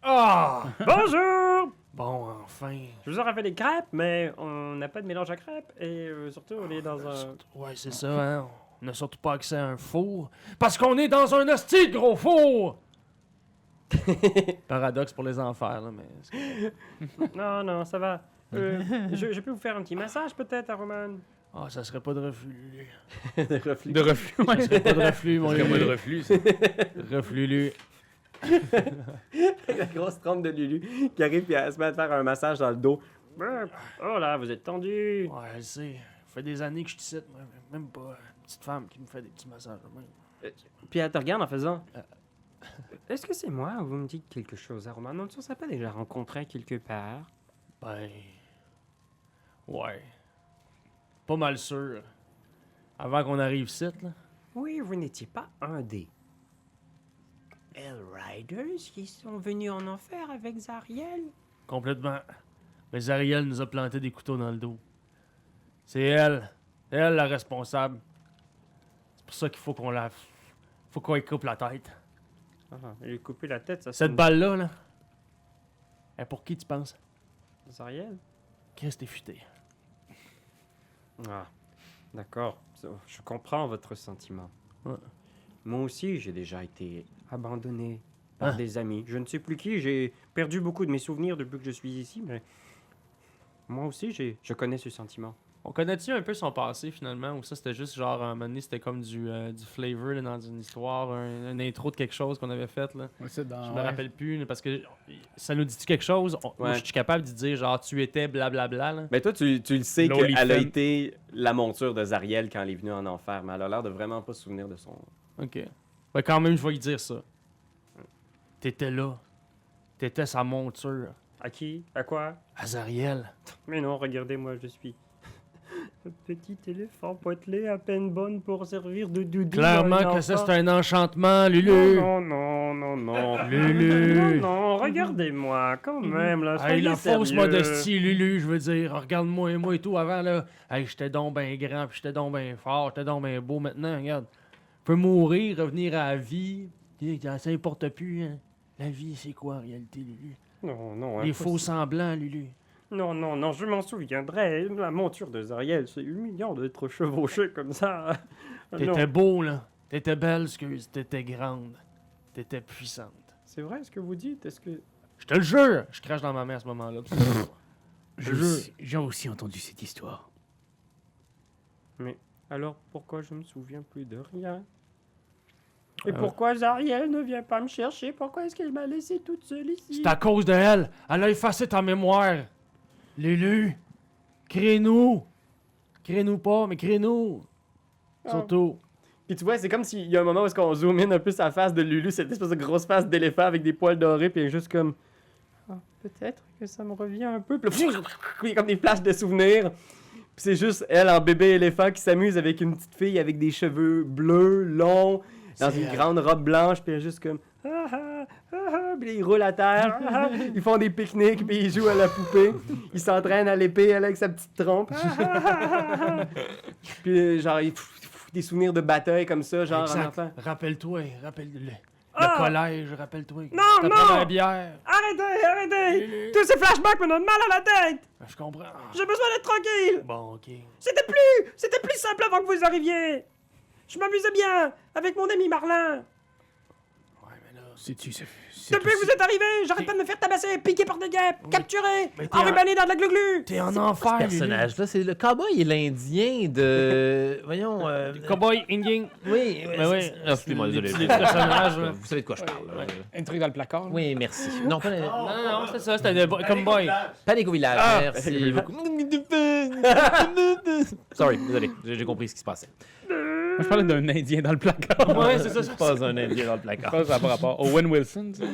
Ah! Bonjour! Bon, enfin. Je vous aurais fait des crêpes, mais on n'a pas de mélange à crêpes et surtout on est dans un... Ouais, c'est ça, hein. On n'a surtout pas accès à un four. Parce qu'on est dans un hostie de gros four! Paradoxe pour les enfers, là, mais... Non, ça va. Je peux vous faire un petit massage peut-être, Aruman? Ah, ça serait pas de reflux, Lulu. De reflux. De reflux. Ça Ouais. serait pas de reflux, mon Parce qu'il y a pas de Lulu. reflux, ça. Reflux, Lulu. La grosse trompe de Lulu qui arrive et elle se met à te faire un massage dans le dos. Oh là, vous êtes tendu. Ouais, je sais. Ça fait des années que je te cite, même pas une petite femme qui me fait des petits massages. Même. Puis elle te regarde en faisant... Est-ce que c'est moi ou vous me dites quelque chose, Aruman? On ne s'est pas déjà rencontré quelque part? Ben... Ouais. Pas mal sûr. Avant qu'on arrive ici, là. Oui, vous n'étiez pas un des Hellriders qui sont venus en enfer avec Zariel? Complètement. Mais Zariel nous a planté des couteaux dans le dos. C'est elle. C'est elle la responsable. C'est pour ça qu'il faut qu'on la... Faut qu'on lui coupe la tête. Ah, lui couper la tête, ça Cette balle-là, là, Pour qui tu penses? Zariel? Chris, t'es futé. Ah, d'accord. Je comprends votre sentiment. Ouais. Moi aussi, j'ai déjà été abandonné par Ah. des amis. Je ne sais plus qui. J'ai perdu beaucoup de mes souvenirs depuis que je suis ici, mais moi aussi, je connais ce sentiment. On connaît-tu un peu son passé finalement? Ou ça c'était juste genre, à un moment donné, c'était comme du flavor là, dans une histoire, une intro de quelque chose qu'on avait fait là? Ouais, c'est dans- Je me ouais. rappelle plus, là, parce que ça nous dit-tu quelque chose? Moi, Ouais. je suis capable de dire genre, tu étais blablabla là. Ben toi, tu le sais Loli qu'elle a Femme. été la monture de Zariel quand elle est venue en enfer, mais elle a l'air de vraiment pas se souvenir de son... Ok. Ben quand même, je vais lui dire ça. T'étais là. T'étais sa monture. À qui? À quoi? Azariel. Mais non, regardez, moi, je suis... un petit éléphant potelé à peine bonne pour servir de doudou. Clairement que ça c'est un enchantement, Lulu. Non, non, non, non. Lulu. Non, non, regardez-moi, quand même, là. Hey, soyez la fausse sérieux. modestie, Lulu, je veux dire. Regarde-moi et moi et tout avant, là. Hey, j'étais donc ben grand, puis j'étais donc ben fort, j'étais donc ben beau. Maintenant, regarde. Je peux mourir, revenir à la vie. Ça importe plus, hein. La vie, c'est quoi en réalité, Lulu? Non, non, Les impossible. faux semblants, Lulu. Non, non, non, je m'en souviendrai. La monture de Zariel, c'est humiliant d'être chevauché comme ça. T'étais Non. beau, là. T'étais belle, excuse. T'étais grande. T'étais puissante. C'est vrai ce que vous dites? Est-ce que... Je te le jure! Je crache dans ma main à ce moment-là. J'ai aussi entendu cette histoire. Mais alors pourquoi je me souviens plus de rien? Et pourquoi Zariel ne vient pas me chercher? Pourquoi est-ce qu'elle m'a laissé toute seule ici? C'est à cause de elle. Elle a effacé ta mémoire. Lulu, crée-nous. Crée-nous pas, mais crée-nous. Surtout. Puis tu vois, c'est comme s'il y a un moment où est-ce qu'on zoom in un peu sa face de Lulu, cette espèce de grosse face d'éléphant avec des poils dorés, puis elle est juste comme... Ah, peut-être que ça me revient un peu. Puis là, il y a comme des flashs de souvenirs. Puis c'est juste elle en bébé éléphant qui s'amuse avec une petite fille avec des cheveux bleus, longs, dans C'est une elle. grande robe blanche, puis elle est juste comme... Ah, ah, ah, ah, puis là, ils roulent à terre, ah, ah, ils font des pique-niques, puis ils jouent à la poupée, ils s'entraînent à l'épée, elle avec sa petite trompe. Ah, ah, ah, ah. Puis genre, ils des souvenirs de bataille comme ça, genre en Exact. enfant. Rappelle-toi, rappelle-le. Ah! Le collège, rappelle-toi. Non, T'as non! pris la bière. Arrêtez, arrêtez! Lulu. Tous ces flashbacks me donnent mal à la tête! Je comprends. J'ai besoin d'être tranquille! Bon, ok. C'était plus simple avant que vous arriviez! Je m'amusais bien avec mon ami Marlin! Ouais, mais là. C'est-tu, c'est Depuis que vous êtes arrivé, j'arrête pas de me faire tabasser, piquer par des guêpes, capturer, mais t'es enrubanner dans de la glu-glu! T'es en Ce enfer, Lulu. personnage-là, c'est le cowboy et l'Indien de. Voyons. Cowboy, Indien. Oui, Mais oui. Ah, excusez-moi, Les désolé. petits personnages, là. Vous savez de quoi je parle. là. un truc dans le placard. là. Oui, merci. Non, pas, Non, c'est ça, c'était comme boy. Panique au village. Ah! Merci beaucoup. Sorry, désolé. J'ai compris ce qui se passait. Moi, je parlais d'un Indien dans le placard. Ouais, c'est ça. C'est pas un Indien dans le Je placard. pense que ça n'a pas rapport. Owen Wilson, tu sais.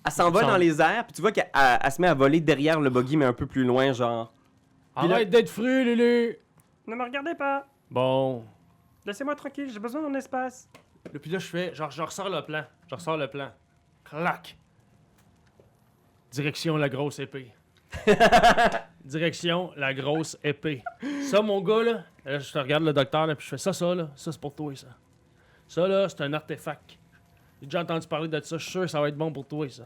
Elle s'envole dans les airs, puis tu vois qu'elle elle se met à voler derrière le buggy, mais un peu plus loin, genre. Arrête d'être fru, Lulu. Ne me regardez pas! Bon. Laissez-moi tranquille, j'ai besoin de mon espace. Et puis là, je fais, genre, je ressors le plan. Je ressors le plan. Clac. Direction la grosse épée. Direction la grosse épée. Ça, mon gars, là, je te regarde le docteur, là, puis je fais ça, là, ça, c'est pour toi, ça. Ça, là, c'est un artefact. J'ai déjà entendu parler de ça, je suis sûr que ça va être bon pour toi, ça.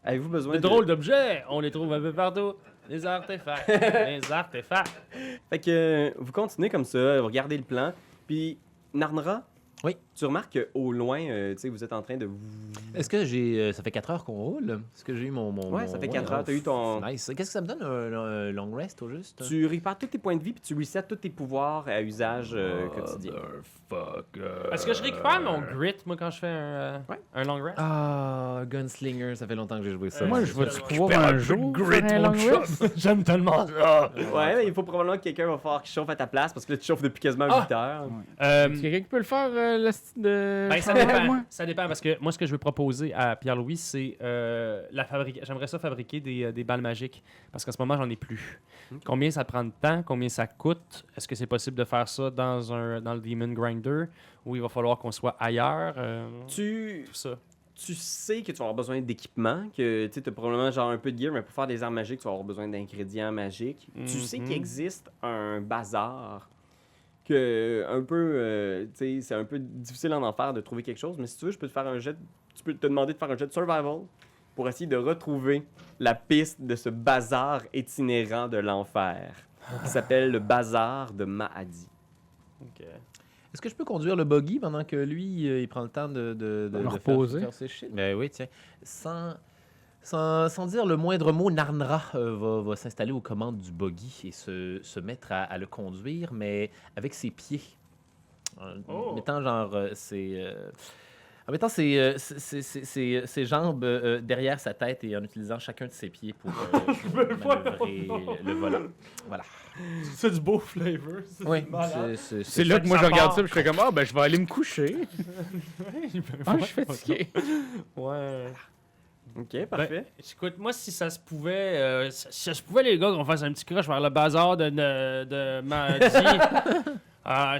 Avez-vous besoin Des drôles d'objets, on les trouve un peu partout. Des artefacts. Des artefacts. Fait que vous continuez comme ça, vous regardez le plan, puis Narnra, Oui. tu remarques qu'au loin, tu sais, vous êtes en train de vous... Est-ce que j'ai. Ça fait 4 heures qu'on roule? Est-ce que j'ai eu mon. Ouais, ça fait 4 heures, t'as eu ton... Nice. Qu'est-ce que ça me donne un long rest au juste? Tu répares tous tes points de vie, puis tu resets tous tes pouvoirs à usage quotidien. Est-ce que je récupère mon grit, moi, quand je fais un long rest? Ah, Gunslinger, ça fait longtemps que j'ai joué ça. Moi, je vais-tu pouvoir un jour faire un long rest? J'aime tellement ça. Ouais, mais il faut probablement que quelqu'un va falloir qu'il chauffe à ta place, parce que là, tu chauffes depuis quasiment 8 heures. Est-ce quelqu'un qui peut le faire, le style de... Ben, ça travail, dépend. moi? Ça dépend parce que moi, ce que je veux proposer à Pierre-Louis, c'est j'aimerais ça fabriquer des balles magiques parce qu'en ce moment, j'en ai plus. Combien ça prend de temps? Combien ça coûte? Est-ce que c'est possible de faire ça dans le Demon Grinder ou il va falloir qu'on soit ailleurs? Tu Tout ça. sais que tu vas avoir besoin d'équipement, que tu as probablement genre un peu de gear, mais pour faire des armes magiques, tu vas avoir besoin d'ingrédients magiques. Tu sais qu'il existe un bazar que un peu, tu sais, c'est un peu difficile en enfer de trouver quelque chose, mais si tu veux, je peux te faire un jet, tu peux te demander de faire un jet de survival, pour essayer de retrouver la piste de ce bazar itinérant de l'enfer qui s'appelle le bazar de Mahadi. Ok. Est-ce que je peux conduire le buggy pendant que lui, il prend le temps de reposer? faire ses shit? Ben oui, tiens. Sans dire le moindre mot, Narnra va s'installer aux commandes du buggy et se mettre à le conduire, mais avec ses pieds. En mettant genre en mettant ses jambes derrière sa tête et en utilisant chacun de ses pieds pour manœuvrer le volant. Voilà. C'est du beau flavor. Oui, C'est là que moi, je regarde ça et je fais comme, je vais aller me coucher. Je suis fatigué. Ouais. Ok, parfait. Ben, écoute, moi, si ça se pouvait, les gars, qu'on fasse un petit crush vers le bazar de Mahadi,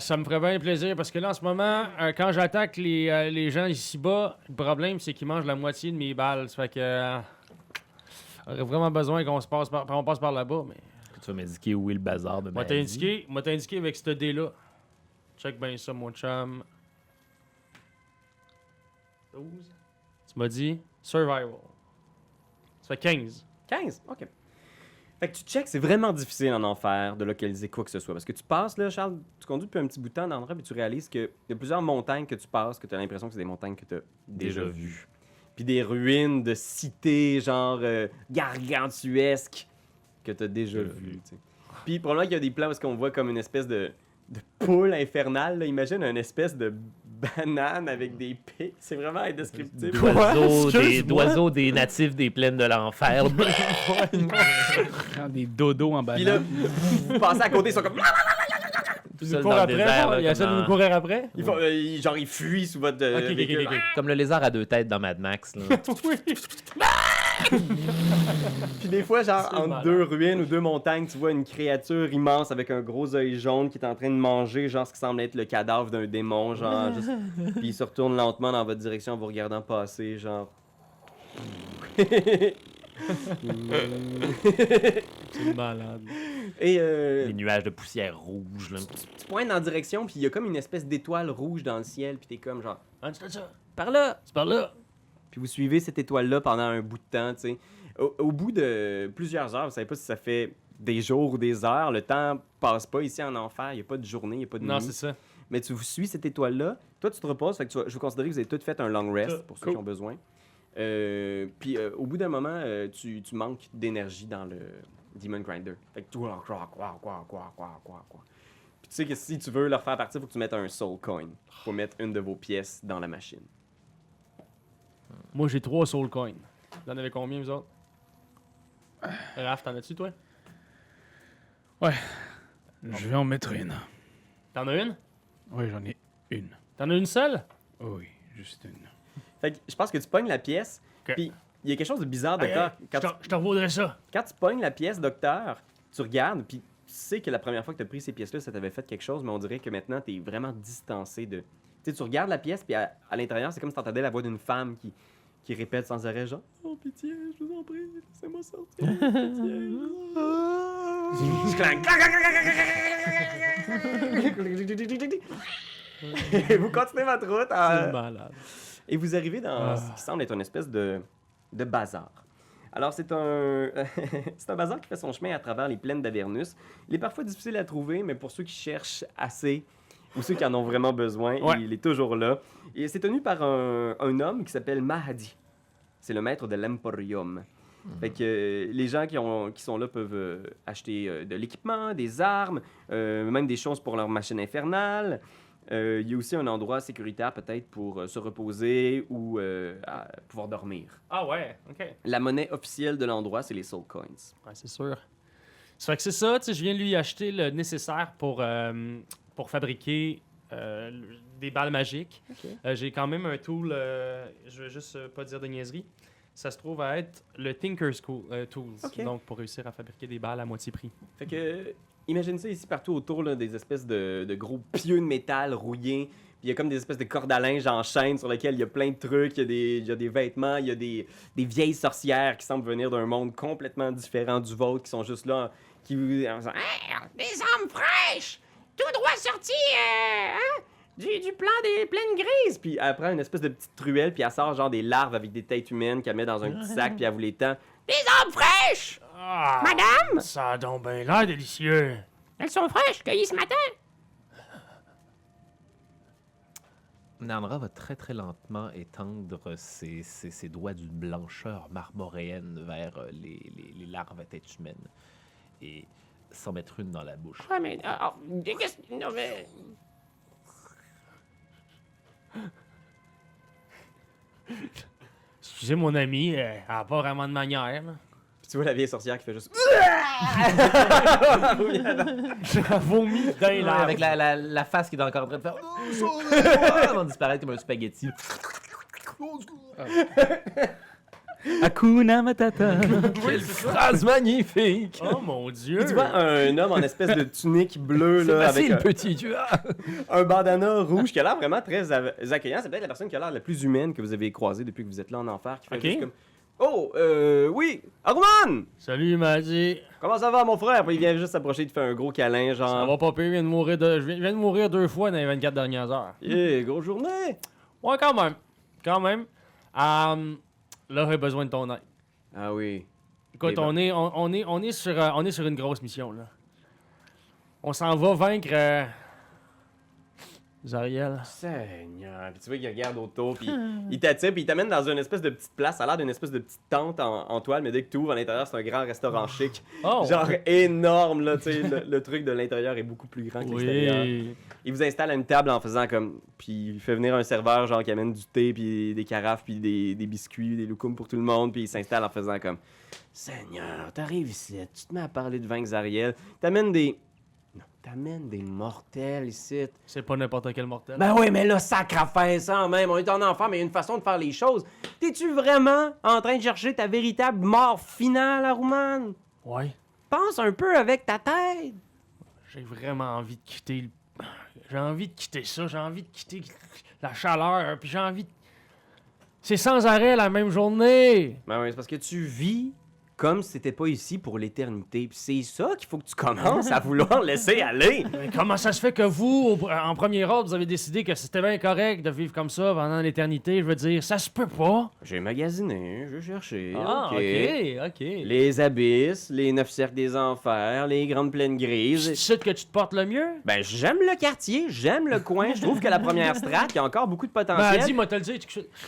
ça me ferait bien plaisir parce que là, en ce moment, quand j'attaque les gens ici-bas, le problème, c'est qu'ils mangent la moitié de mes balles. Ça fait que. J'aurais vraiment besoin qu'on passe par là-bas, mais. Tu vas m'indiquer où est le bazar de Moi, Mahadi. t'ai indiqué avec ce dé-là. Check bien ça, mon chum. 12. Tu m'as dit survival. Ça fait 15. 15, ok. Fait que tu checks, c'est vraiment difficile en enfer de localiser quoi que ce soit. Parce que tu passes, là, Charles, tu conduis depuis un petit bout de temps dans l'endroit, puis tu réalises qu'il y a plusieurs montagnes que tu passes, que tu as l'impression que c'est des montagnes que tu as déjà vues. Puis des ruines de cités, genre gargantuesques, que tu as déjà vues. Tu sais. Puis probablement qu'il y a des plans où on voit comme une espèce de poule infernale. Là. Imagine une espèce de banane avec des pics. C'est vraiment indescriptible. D'oiseaux des natifs des plaines de l'enfer. Des dodos en Puis là, banane. vous passez à côté, ils sont comme... Il Seul nous court dans le après, désert, là, il essaie de comme nous courir après. Ils font, genre, ils fuient sous votre véhicule. Comme le lézard à 2 têtes dans Mad Max. Là. Puis des fois, genre, C'est entre malade. 2 ruines ou 2 montagnes, tu vois une créature immense avec un gros œil jaune qui est en train de manger, genre, ce qui semble être le cadavre d'un démon, genre, juste... Puis il se retourne lentement dans votre direction en vous regardant passer, genre... C'est malade. Et Les nuages de poussière rouge. Là. tu pointes dans la direction, puis il y a comme une espèce d'étoile rouge dans le ciel, puis t'es comme, genre, Ah, c'est ça. par là! C'est par là. Puis vous suivez cette étoile-là pendant un bout de temps, tu sais. Au bout de plusieurs heures, vous savez pas si ça fait des jours ou des heures, le temps passe pas ici en enfer, il y a pas de journée, il y a pas de Non, nuit. c'est ça. Mais tu suis cette étoile-là, toi tu te reposes, fait que je vais considérer que vous avez tous fait un long rest Ça, pour ceux cool. qui ont besoin. Puis au bout d'un moment, tu manques d'énergie dans le Demon Grinder. Fait que tout Puis tu sais que si tu veux le refaire partir, il faut que tu mettes un Soul Coin. Faut mettre une de vos pièces dans la machine. Moi, j'ai 3 soul coins. Vous en avez combien, vous autres? Raph, t'en as-tu, toi? Je vais en mettre une. T'en as une? Oui, j'en ai une. T'en as une seule? Oh oui, juste une. Fait que je pense que tu pognes la pièce, Ok. puis il y a quelque chose de bizarre, Hey, docteur. hey, Quand je te revaudrais ça. Quand tu pognes la pièce, docteur, tu regardes, puis tu sais que la première fois que tu as pris ces pièces-là, ça t'avait fait quelque chose, mais on dirait que maintenant, tu es vraiment distancé de... Tu sais, tu regardes la pièce, puis à l'intérieur, c'est comme si tu entendais la voix d'une femme qui répète sans arrêt, genre « Oh, pitié, je vous en prie, laissez-moi sortir, pitié. » Vous continuez votre route C'est malade. et vous arrivez dans ce qui semble être une espèce de bazar. Alors, c'est un... c'est un bazar qui fait son chemin à travers les plaines d'Avernus. Il est parfois difficile à trouver, mais pour ceux qui cherchent assez, ou ceux qui en ont vraiment besoin, Ouais. il est toujours là. Et c'est tenu par un homme qui s'appelle Mahadi. C'est le maître de l'Emporium. Fait que les gens qui sont là peuvent acheter de l'équipement, des armes, même des choses pour leur machine infernale. Il y a aussi un endroit sécuritaire peut-être pour se reposer ou pouvoir dormir. Ah ouais, ok. La monnaie officielle de l'endroit, c'est les Soul Coins. Ouais, c'est sûr. Ça fait que c'est ça, tu sais, je viens de lui acheter le nécessaire pour fabriquer des balles magiques. J'ai quand même un tool, je veux juste pas dire de niaiserie. Ça se trouve à être le Tinker's Tools, Ok. donc pour réussir à fabriquer des balles à moitié prix. Fait que, imagine ça ici partout autour, là, des espèces de gros pieux de métal rouillés. Puis il y a comme des espèces de cordes à linge en chaîne sur lesquelles il y a plein de trucs. Il y a des vêtements, il y a des vieilles sorcières qui semblent venir d'un monde complètement différent du vôtre, qui sont juste là, qui vous... en disant, Des armes fraîches! Tout droit sorti, Du plan des plaines grises! Puis elle prend une espèce de petite truelle, puis elle sort genre des larves avec des têtes humaines qu'elle met dans un petit sac, puis elle vous les tend. Des arbres fraîches! Ah, Madame! ça a donc bien l'air délicieux. Elles sont fraîches, cueillies ce matin! Nandra va très très lentement étendre ses doigts d'une blancheur marmoréenne vers les larves à tête humaine et s'en mettre une dans la bouche. Ouais, mais. Non, mais. Excusez mon ami, elle a pas vraiment de manière. Là. Puis tu vois la vieille sorcière qui fait juste. Elle vomit dans les larves. Avec la face qui est encore en train de faire. Avant de disparaître comme un spaghetti. Hakuna Matata. Quelle phrase magnifique! Oh mon dieu! Tu vois un homme en espèce de tunique bleue, C'est là, facile, avec petit, tu vois! un bandana rouge qui a l'air vraiment très accueillant. C'est peut-être la personne qui a l'air la plus humaine que vous avez croisée depuis que vous êtes là en enfer, qui fait Ok. juste comme. Oh, oui! Aruman! Salut, Maddy. Comment ça va, mon frère? Puis il vient juste s'approcher, il te fait un gros câlin, Ça genre. va pas pire, je viens de mourir 2 fois dans les 24 dernières heures. Yeah, grosse journée! Ouais, quand même. Quand même. Là, j'ai besoin de ton aide. Ah oui. Écoute, Eh ben. on est sur une grosse mission, là. On s'en va vaincre Zariel. Seigneur. Puis tu vois qu'il regarde autour, puis il t'attire, puis il t'amène dans une espèce de petite place. Ça a l'air d'une espèce de petite tente en toile, mais dès que tu ouvres à l'intérieur, c'est un grand restaurant chic. Oh! Genre énorme, là, tu sais. Le truc de l'intérieur est beaucoup plus grand que l'extérieur. Oui. Il vous installe à une table en faisant comme. Puis il fait venir un serveur, genre, qui amène du thé, puis des carafes, puis des biscuits, des loukoums pour tout le monde, puis il s'installe en faisant comme. Seigneur, t'arrives ici, tu te mets à parler de vaincre Zariel. T'amènes des. Non, t'amènes des mortels ici. C'est pas n'importe quel mortel. Ben oui, mais là, sacrifice ça même. On est en enfant, mais il y a une façon de faire les choses. T'es-tu vraiment en train de chercher ta véritable mort finale, Aruman? Ouais. Pense un peu avec ta tête. J'ai vraiment envie de quitter J'ai envie de quitter ça, j'ai envie de quitter la chaleur, puis j'ai envie de... C'est sans arrêt la même journée! Ben oui, c'est parce que tu vis comme si t'étais pas ici pour l'éternité. Puis c'est ça qu'il faut que tu commences à vouloir laisser aller. Mais comment ça se fait que vous, en premier ordre, vous avez décidé que c'était bien correct de vivre comme ça pendant l'éternité? Je veux dire, ça se peut pas! J'ai magasiné, j'ai cherché. Ah, ok. Les abysses, les 9 cercles des enfers, les grandes plaines grises. C'est ça que tu te portes le mieux? Ben, j'aime le quartier, j'aime le coin. Je trouve que la première strate, il y a encore beaucoup de potentiel. Ben, dis-moi, te le dire,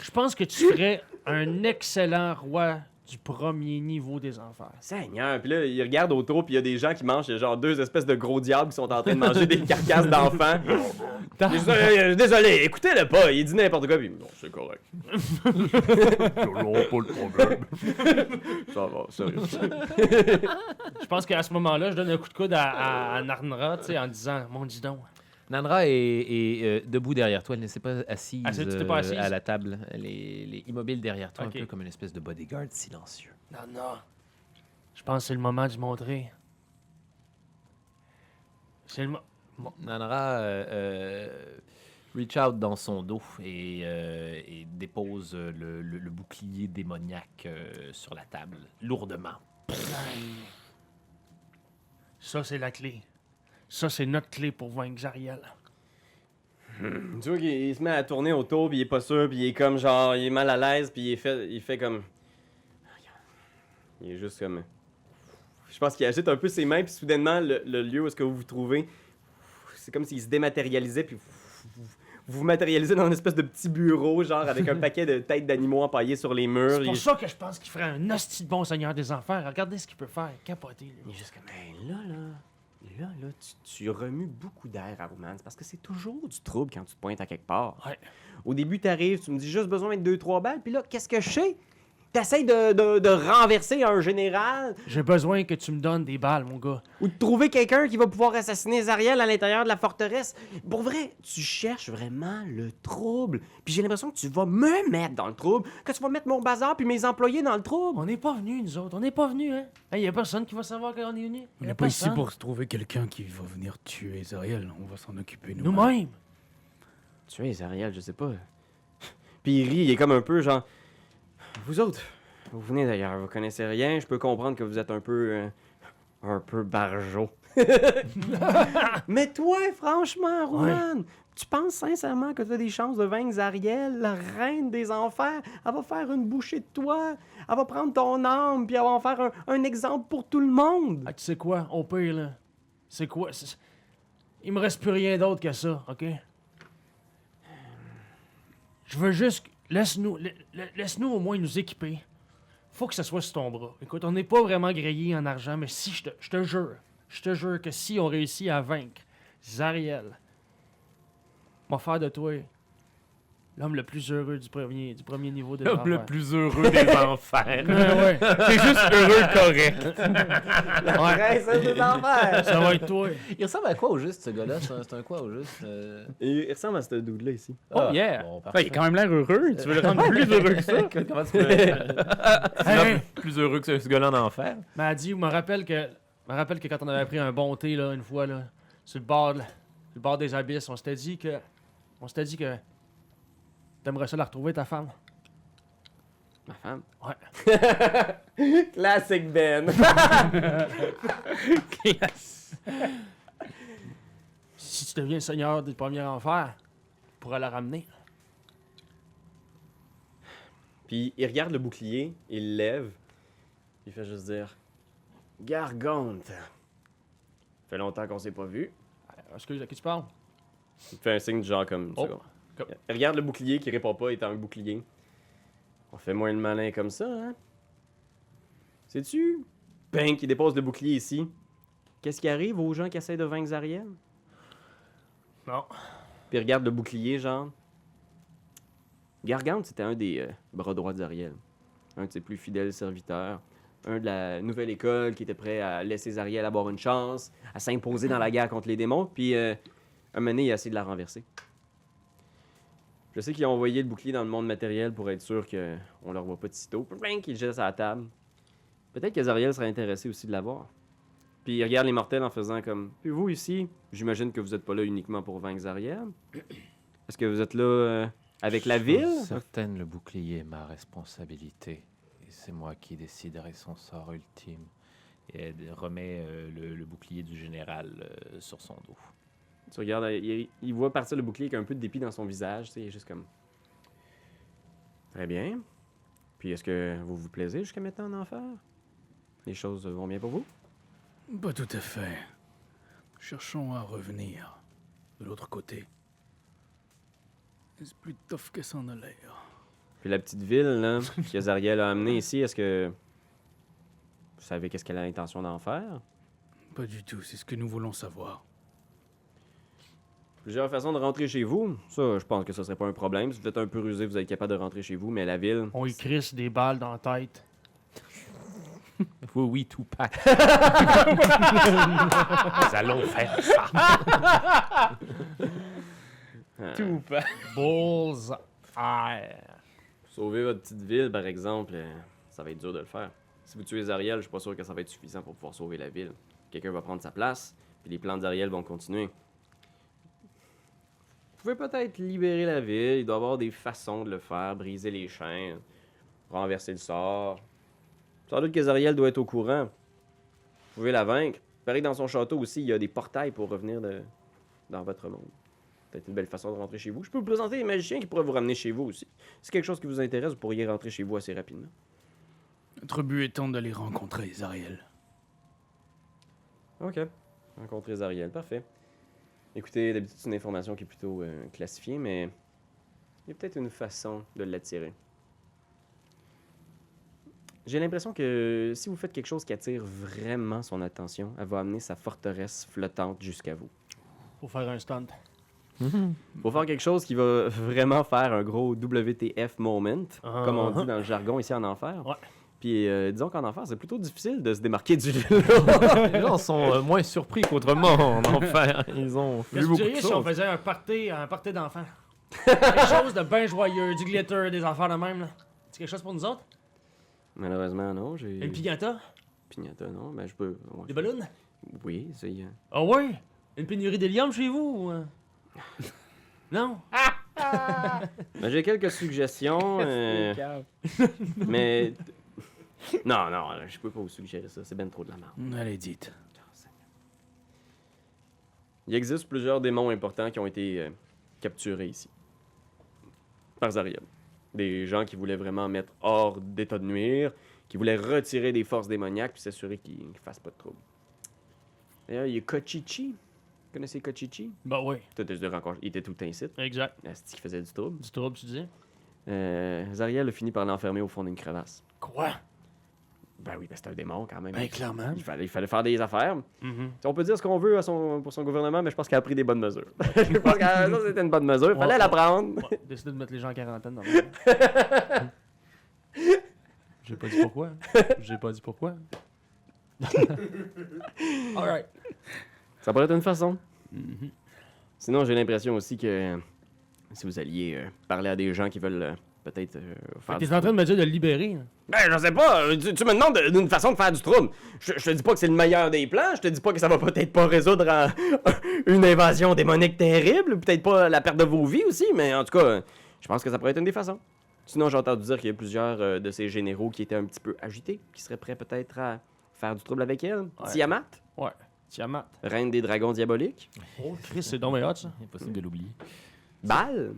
je pense que tu ferais un excellent roi du premier niveau des enfers. Seigneur, puis là, il regarde autour, puis il y a des gens qui mangent, il y a genre 2 espèces de gros diables qui sont en train de manger des carcasses d'enfants. Désolé, écoutez-le pas, il dit n'importe quoi, puis non, c'est correct. Pas le problème. Ça va, sérieux. Je pense qu'à ce moment-là, je donne un coup de coude à Narnra, tu sais, en disant, mon dis donc. Nandra est debout derrière toi. Elle ne s'est pas assise, Ah, tu t'es pas assise? à la table. Elle est immobile derrière toi, Ok. un peu comme une espèce de bodyguard silencieux. Non. Je pense que c'est le moment de montrer. C'est le moment. Nandra reach out dans son dos et dépose le bouclier démoniaque sur la table, lourdement. Ça, c'est la clé. Ça, c'est notre clé pour vaincre Zariel. Tu vois qu'il se met à tourner autour, puis il est pas sûr, puis il est comme genre, il est mal à l'aise, puis il fait comme. Il est juste comme. Je pense qu'il agite un peu ses mains, puis soudainement, le lieu où est-ce que vous vous trouvez, c'est comme s'il se dématérialisait, puis vous vous matérialisez dans une espèce de petit bureau, genre avec un paquet de têtes d'animaux empaillées sur les murs. C'est pour Il- ça que je pense qu'il ferait un hostie de bon seigneur des enfers. Regardez ce qu'il peut faire. Capoter, lui. Il est juste comme, hey, là, tu remues beaucoup d'air à Roman. C'est parce que c'est toujours du trouble quand tu te pointes à quelque part. Ouais. Au début, t'arrives, tu me dis juste besoin de 2-3 balles, puis là, qu'est-ce que je sais? T'essayes de renverser un général J'ai besoin que tu me donnes des balles, mon gars. ou de trouver quelqu'un qui va pouvoir assassiner Zariel à l'intérieur de la forteresse. Pour vrai, tu cherches vraiment le trouble. Puis j'ai l'impression que tu vas me mettre dans le trouble, que tu vas mettre mon bazar puis mes employés dans le trouble. On n'est pas venus, nous autres. On n'est pas venus, hein. Il y a personne qui va savoir qu'on est venus. On n'est pas ici pour trouver quelqu'un qui va venir tuer Zariel. On va s'en occuper nous-mêmes. Nous-mêmes. Tu es Zariel, je sais pas. Puis il rit, il est comme un peu genre... Vous autres, vous venez d'ailleurs, vous connaissez rien, je peux comprendre que vous êtes un peu un peu barjot. Mais toi, franchement, Rouen, tu penses sincèrement que tu as des chances de vaincre Zariel, la reine des enfers? Elle va faire une bouchée de toi. Elle va prendre ton âme, puis elle va en faire un exemple pour tout le monde. Ah, tu sais quoi, au pire, là, c'est quoi? Il me reste plus rien d'autre que ça, OK? Je veux juste... Laisse-nous au moins nous équiper. Faut que ça soit sur ton bras. Écoute, on n'est pas vraiment grillé en argent, mais si, je te jure que si on réussit à vaincre Zariel, on va faire de toi l'homme le plus heureux du premier niveau de L'homme le l'enfer. plus heureux des enfers. Ouais. C'est juste heureux correct. La princesse des enfers. Ça va être toi. Il ressemble à quoi au juste, ce gars-là? C'est un quoi au juste? Il ressemble à ce dude-là ici. Oh, yeah. Bon, Ouais, il a quand même l'air heureux. Tu veux le rendre plus heureux que ça? Comment tu peux être plus heureux que ce gars-là en enfer? m'a dit, me rappelle que quand on avait pris un bon thé là, une fois là, sur le bord des abysses, on s'était dit que t'aimerais ça la retrouver ta femme. Ma femme? Ouais. Classic Ben. Si tu deviens seigneur du premier enfer, tu pourras la ramener. Puis il regarde le bouclier, il le lève, il fait juste dire Gargante. Fait longtemps qu'on s'est pas vu. Excuse, à qui tu parles? Il fait un signe du genre comme ça. Il regarde le bouclier qui répond pas étant un bouclier. On fait moins le malin comme ça, hein? Sais-tu? Bang, qui dépose le bouclier ici. Qu'est-ce qui arrive aux gens qui essaient de vaincre Zariel? Non. Puis il regarde le bouclier, genre. Gargante, c'était un des bras droits de Zariel. Un de ses plus fidèles serviteurs. Un de la nouvelle école qui était prêt à laisser Zariel avoir une chance, à s'imposer dans la guerre contre les démons. Puis, un moment donné, il a essayé de la renverser. Je sais qu'ils ont envoyé le bouclier dans le monde matériel pour être sûr qu'on le revoit pas de sitôt. Qu'il le jette à la table. Peut-être que Zariel serait intéressé aussi de l'avoir. Puis il regarde les mortels en faisant comme... Puis vous ici, j'imagine que vous êtes pas là uniquement pour vaincre Zariel. Est-ce que vous êtes là avec la ville? Certaine, le bouclier est ma responsabilité. Et c'est moi qui déciderai son sort ultime. Et elle remet le bouclier du général sur son dos. Tu regardes, il voit partir le bouclier avec un peu de dépit dans son visage. Tu sais, il est juste comme... Très bien. Puis est-ce que vous vous plaisez jusqu'à maintenant en enfer? Les choses vont bien pour vous? Pas tout à fait. Cherchons à revenir de l'autre côté. C'est plus tough que ça en a l'air. Puis la petite ville, là, que Zariel a amenée ici, est-ce que vous savez qu'est-ce qu'elle a l'intention d'en faire? Pas du tout, c'est ce que nous voulons savoir. Plusieurs façons de rentrer chez vous. Ça, je pense que ce serait pas un problème. Si vous êtes un peu rusé, vous êtes capable de rentrer chez vous, mais la ville... On y crisse des balles dans la tête. Oui, Tupac. Nous allons faire ça. Tout pas. Bulls eye. Sauver votre petite ville, par exemple, ça va être dur de le faire. Si vous tuez Zariel, je suis pas sûr que ça va être suffisant pour pouvoir sauver la ville. Quelqu'un va prendre sa place, puis les plans de Zariel vont continuer. Vous pouvez peut-être libérer la ville, il doit y avoir des façons de le faire, briser les chaînes, renverser le sort. Sans doute que Zariel doit être au courant. Vous pouvez la vaincre. Pareil, dans son château aussi, il y a des portails pour revenir dans votre monde. Peut-être une belle façon de rentrer chez vous. Je peux vous présenter des magiciens qui pourraient vous ramener chez vous aussi. Si c'est quelque chose qui vous intéresse, vous pourriez rentrer chez vous assez rapidement. Notre but étant d'aller rencontrer Zariel. OK. Rencontrer Zariel, parfait. Écoutez, d'habitude, c'est une information qui est plutôt classifiée, mais il y a peut-être une façon de l'attirer. J'ai l'impression que si vous faites quelque chose qui attire vraiment son attention, elle va amener sa forteresse flottante jusqu'à vous. Faut faire un stunt. Faut faire quelque chose qui va vraiment faire un gros WTF moment, comme on dit dans le jargon ici en enfer. Ouais. Puis disons qu'en enfer, c'est plutôt difficile de se démarquer du lot. Les gens sont moins surpris qu'autrement en enfer. Ils ont Qu'est-ce vu que tu beaucoup de dirais si on choses. faisait un party d'enfants? Quelque chose de bien joyeux, du glitter, des affaires de même, là. C'est quelque chose pour nous autres? Malheureusement, non. J'ai... Une piñata? Pignata, non. Ben, je peux... ouais. Des ballons? Oui, c'est... Ah ouais? Une pénurie d'hélium chez vous? Ou, Non? Ben, j'ai quelques suggestions, mais Non, non, je peux pas vous suggérer ça. C'est ben trop de la merde. Allez, dites. Il existe plusieurs démons importants qui ont été capturés ici. Par Zariel. Des gens qui voulaient vraiment mettre hors d'état de nuire, qui voulaient retirer des forces démoniaques puis s'assurer qu'ils ne fassent pas de trouble. D'ailleurs, il y a Kochichi. Vous connaissez Kochichi? Bah oui, T'as déjà rencontré. Il était tout le temps ici. exact. C'est qui faisait du trouble. Du trouble, tu dis? Zariel a fini par l'enfermer au fond d'une crevasse. Quoi? Ben oui, ben c'est un démon quand même. Ben, clairement. Il fallait faire des affaires. Mhm. On peut dire ce qu'on veut pour son gouvernement, mais je pense qu'elle a pris des bonnes mesures. Je pense que ça, c'était une bonne mesure. Il fallait la prendre. Ouais, décider de mettre les gens en quarantaine dans le J'ai pas dit pourquoi. J'ai pas dit pourquoi. Alright. Ça pourrait être une façon. Sinon, j'ai l'impression aussi que si vous alliez parler à des gens qui veulent peut-être faire T'es en train de me dire de le libérer. Là. Ben, je sais pas. Tu me demandes d'une façon de faire du trouble. Je te dis pas que c'est le meilleur des plans. Je te dis pas que ça va peut-être pas résoudre une invasion démonique terrible. Ou peut-être pas la perte de vos vies aussi. Mais en tout cas, je pense que ça pourrait être une des façons. Sinon, j'ai entendu dire qu'il y a plusieurs de ces généraux qui étaient un petit peu agités, qui seraient prêts peut-être à faire du trouble avec elle. Ouais. Tiamat, Ouais. Tiamat. reine des dragons diaboliques. Oh, Chris, c'est donc hot, ça. Impossible de l'oublier. Baal,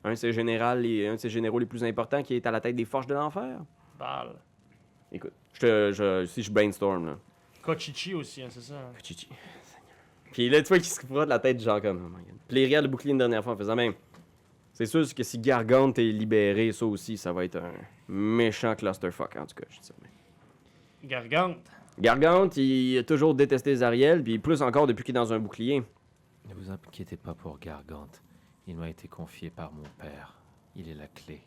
un de ces généraux les plus importants qui est à la tête des forges de l'enfer. Bal. Écoute, si je brainstorm, là. Kochichi aussi, hein, c'est ça. hein. Chichi. Puis là, tu vois qu'il se frotte la tête, genre comme. Oh my God. Puis il regarde le bouclier une dernière fois en faisant même. C'est sûr que si Gargante est libéré, ça aussi, ça va être un méchant clusterfuck, en tout cas, je dis ça. Mais... Gargante. Gargante, il a toujours détesté Zariel, puis plus encore depuis qu'il est dans un bouclier. Ne vous inquiétez pas pour Gargante. Il m'a été confié par mon père. Il est la clé.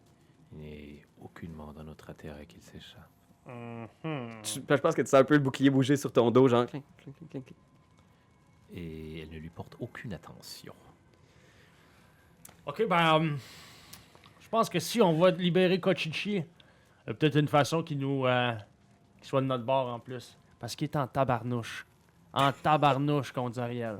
Il n'est aucunement dans notre intérêt qu'il s'échappe. Je pense que tu sens un peu le bouclier bouger sur ton dos, genre. Clink, clink, clink, clink. Et elle ne lui porte aucune attention. Ok, ben. Je pense que si on va libérer Kochichi, il y a peut-être une façon qui nous. Qui soit de notre bord en plus. Parce qu'il est en tabarnouche. En tabarnouche contre Ariel.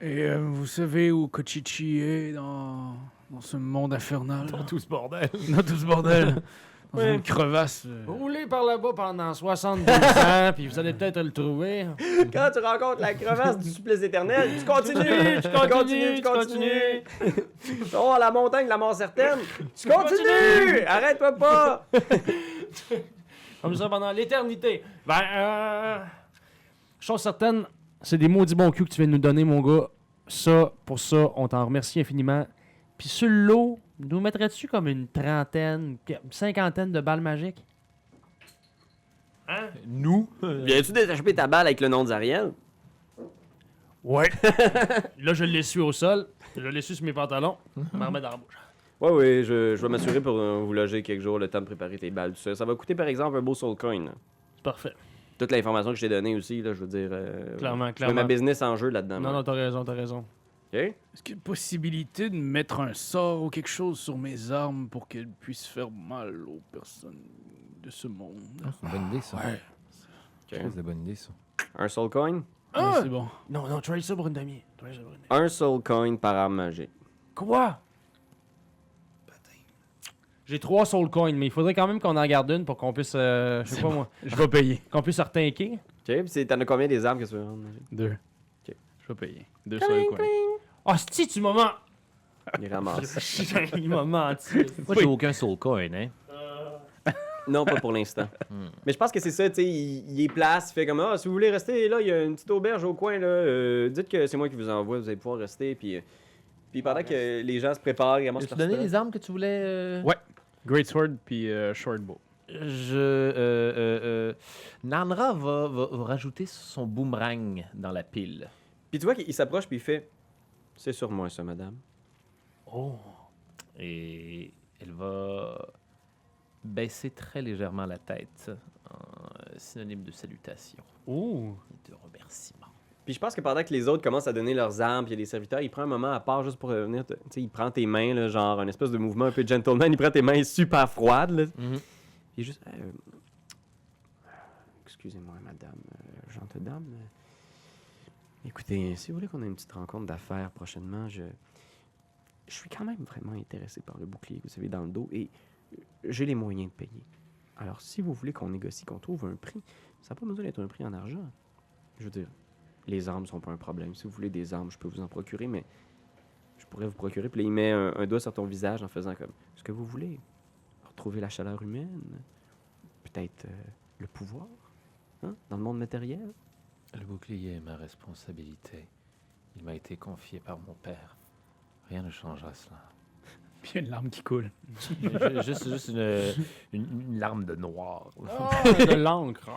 Et vous savez où Kochichi est dans ce monde infernal? Dans tout ce bordel. Dans tout ce bordel. Dans Ouais. une crevasse. Roulez par là-bas pendant 72 ans, puis vous allez peut-être le trouver. Quand tu rencontres la crevasse du supplice éternel, tu continues, tu continues. Oh, la montagne de la mort certaine, tu continues! Arrête-toi pas! Comme ça pendant l'éternité. Chose certaine, c'est des maudits bons culs que tu viens de nous donner, mon gars. Ça, pour ça, on t'en remercie infiniment. Puis sur le lot, nous mettrais-tu comme une trentaine, une cinquantaine de balles magiques? Hein? Nous? Viens-tu détacher ta balle avec le nom d'Ariel? Ouais. Là, je l'essuie au sol. Je l'essuie sur mes pantalons. Je m'en remets dans la bouche. Oui, je vais m'assurer pour vous loger quelques jours, le temps de préparer tes balles, tout ça. Ça va coûter, par exemple, un beau soul coin. Là. C'est parfait. Toute l'information que je t'ai donnée aussi, là, je veux dire... Clairement, je mets ma business en jeu là-dedans. Non, moi. non, t'as raison, t'as raison. OK? Est-ce qu'il y a une possibilité de mettre un sort ou quelque chose sur mes armes pour qu'elles puissent faire mal aux personnes de ce monde? C'est une bonne idée, ça. Ouais. C'est une bonne idée, ça. Un soul coin? Ah, c'est bon. Non, non, trade ça pour une demi. Un soul coin par arme magique. Quoi? J'ai 3 soul coins, mais il faudrait quand même qu'on en garde une pour qu'on puisse, je sais pas moi, Je vais payer. qu'on puisse se retinquer. OK? Puis t'en as combien des armes que tu veux rendre magique? 2. Ok. Je vais payer. 2 sur le coin. Ah, si tu m'as menti. Il ramasse. Il m'a menti. Moi, j'ai aucun soul coin, hein. Non, pas pour l'instant. Mais je pense que c'est ça, tu sais, il est place, il fait comme si vous voulez rester là, il y a une petite auberge au coin là, dites que c'est moi qui vous envoie, vous allez pouvoir rester puis pendant que les gens se préparent, ils ramassent Tu leur donné stock. les armes que tu voulais? Ouais. Great Sword puis Short Bow. Nanra va rajouter son boomerang dans la pile. Puis tu vois qu'il s'approche puis il fait c'est sur moi ça madame. Oh. Et elle va baisser très légèrement la tête en synonyme de salutation Oh. et de remerciement. Puis je pense que pendant que les autres commencent à donner leurs armes, puis il y a des serviteurs, il prend un moment à part juste pour venir, tu sais, il prend tes mains, là, genre un espèce de mouvement un peu gentleman, il prend tes mains super froides, là. Mhm. Il est juste, excusez-moi madame, gentille dame, écoutez, si vous voulez qu'on ait une petite rencontre d'affaires prochainement, je suis quand même vraiment intéressé par le bouclier que vous avez dans le dos et j'ai les moyens de payer. Alors, si vous voulez qu'on négocie, qu'on trouve un prix, ça n'a pas besoin d'être un prix en argent. Je veux dire, les armes sont pas un problème. Si vous voulez des armes, je peux vous en procurer, mais je pourrais vous procurer. Puis là, il met un doigt sur ton visage en faisant comme ce que vous voulez. Retrouver la chaleur humaine, peut-être le pouvoir, hein, dans le monde matériel. Le bouclier est ma responsabilité. Il m'a été confié par mon père. Rien ne changera cela. Puis il y a une larme qui coule. Juste une larme de noir. De l'encre.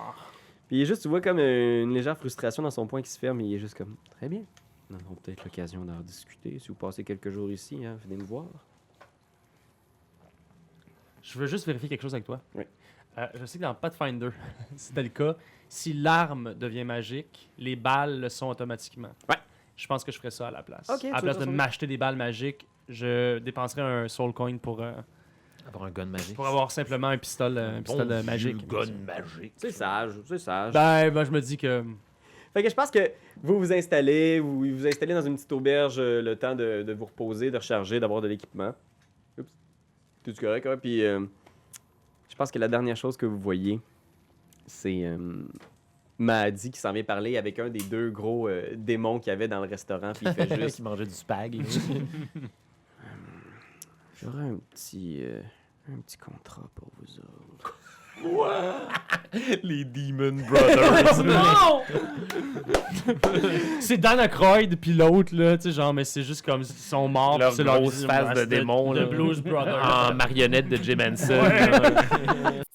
Puis il est juste, tu vois comme une légère frustration dans son poing qui se ferme, et il est juste comme, très bien. Nous avons peut-être l'occasion d'en discuter. Si vous passez quelques jours ici, hein, venez me voir. Je veux juste vérifier quelque chose avec toi. Oui. Je sais que dans Pathfinder, c'était le cas. Si l'arme devient magique, les balles le sont automatiquement. Ouais. Je pense que je ferais ça à la place. Ok, À la place de m'acheter des balles magiques, je dépenserais un soul coin pour Avoir un gun magique. avoir simplement un pistolet magique. gun magique. C'est sage, c'est sage. Ben, je me dis que... Fait que je pense que vous vous installez, vous installez dans une petite auberge le temps de vous reposer, de recharger, d'avoir de l'équipement. Oups. Tout correct, hein? Puis je pense que la dernière chose que vous voyez, c'est Mahdi qui s'en vient parler avec un des deux gros démons qu'il y avait dans le restaurant. Puis il fait juste... qui mangeait du spag. J'aurais un petit contrat pour vous autres. Les Demon Brothers. Non! C'est Dan Aykroyd puis l'autre, là, tu sais, genre, mais c'est juste comme, ils sont morts. Leur puis c'est leur grosse face de démon, Le là. Blues Brothers. En marionnette de Jim Henson. Ouais. là.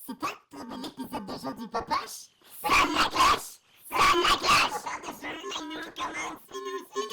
C'est pas pour de l'épisode de Jeudi Popoche? Ça la cloche! Ça la cloche! Par-dessus, mais nous recommence, c'est nous aussi!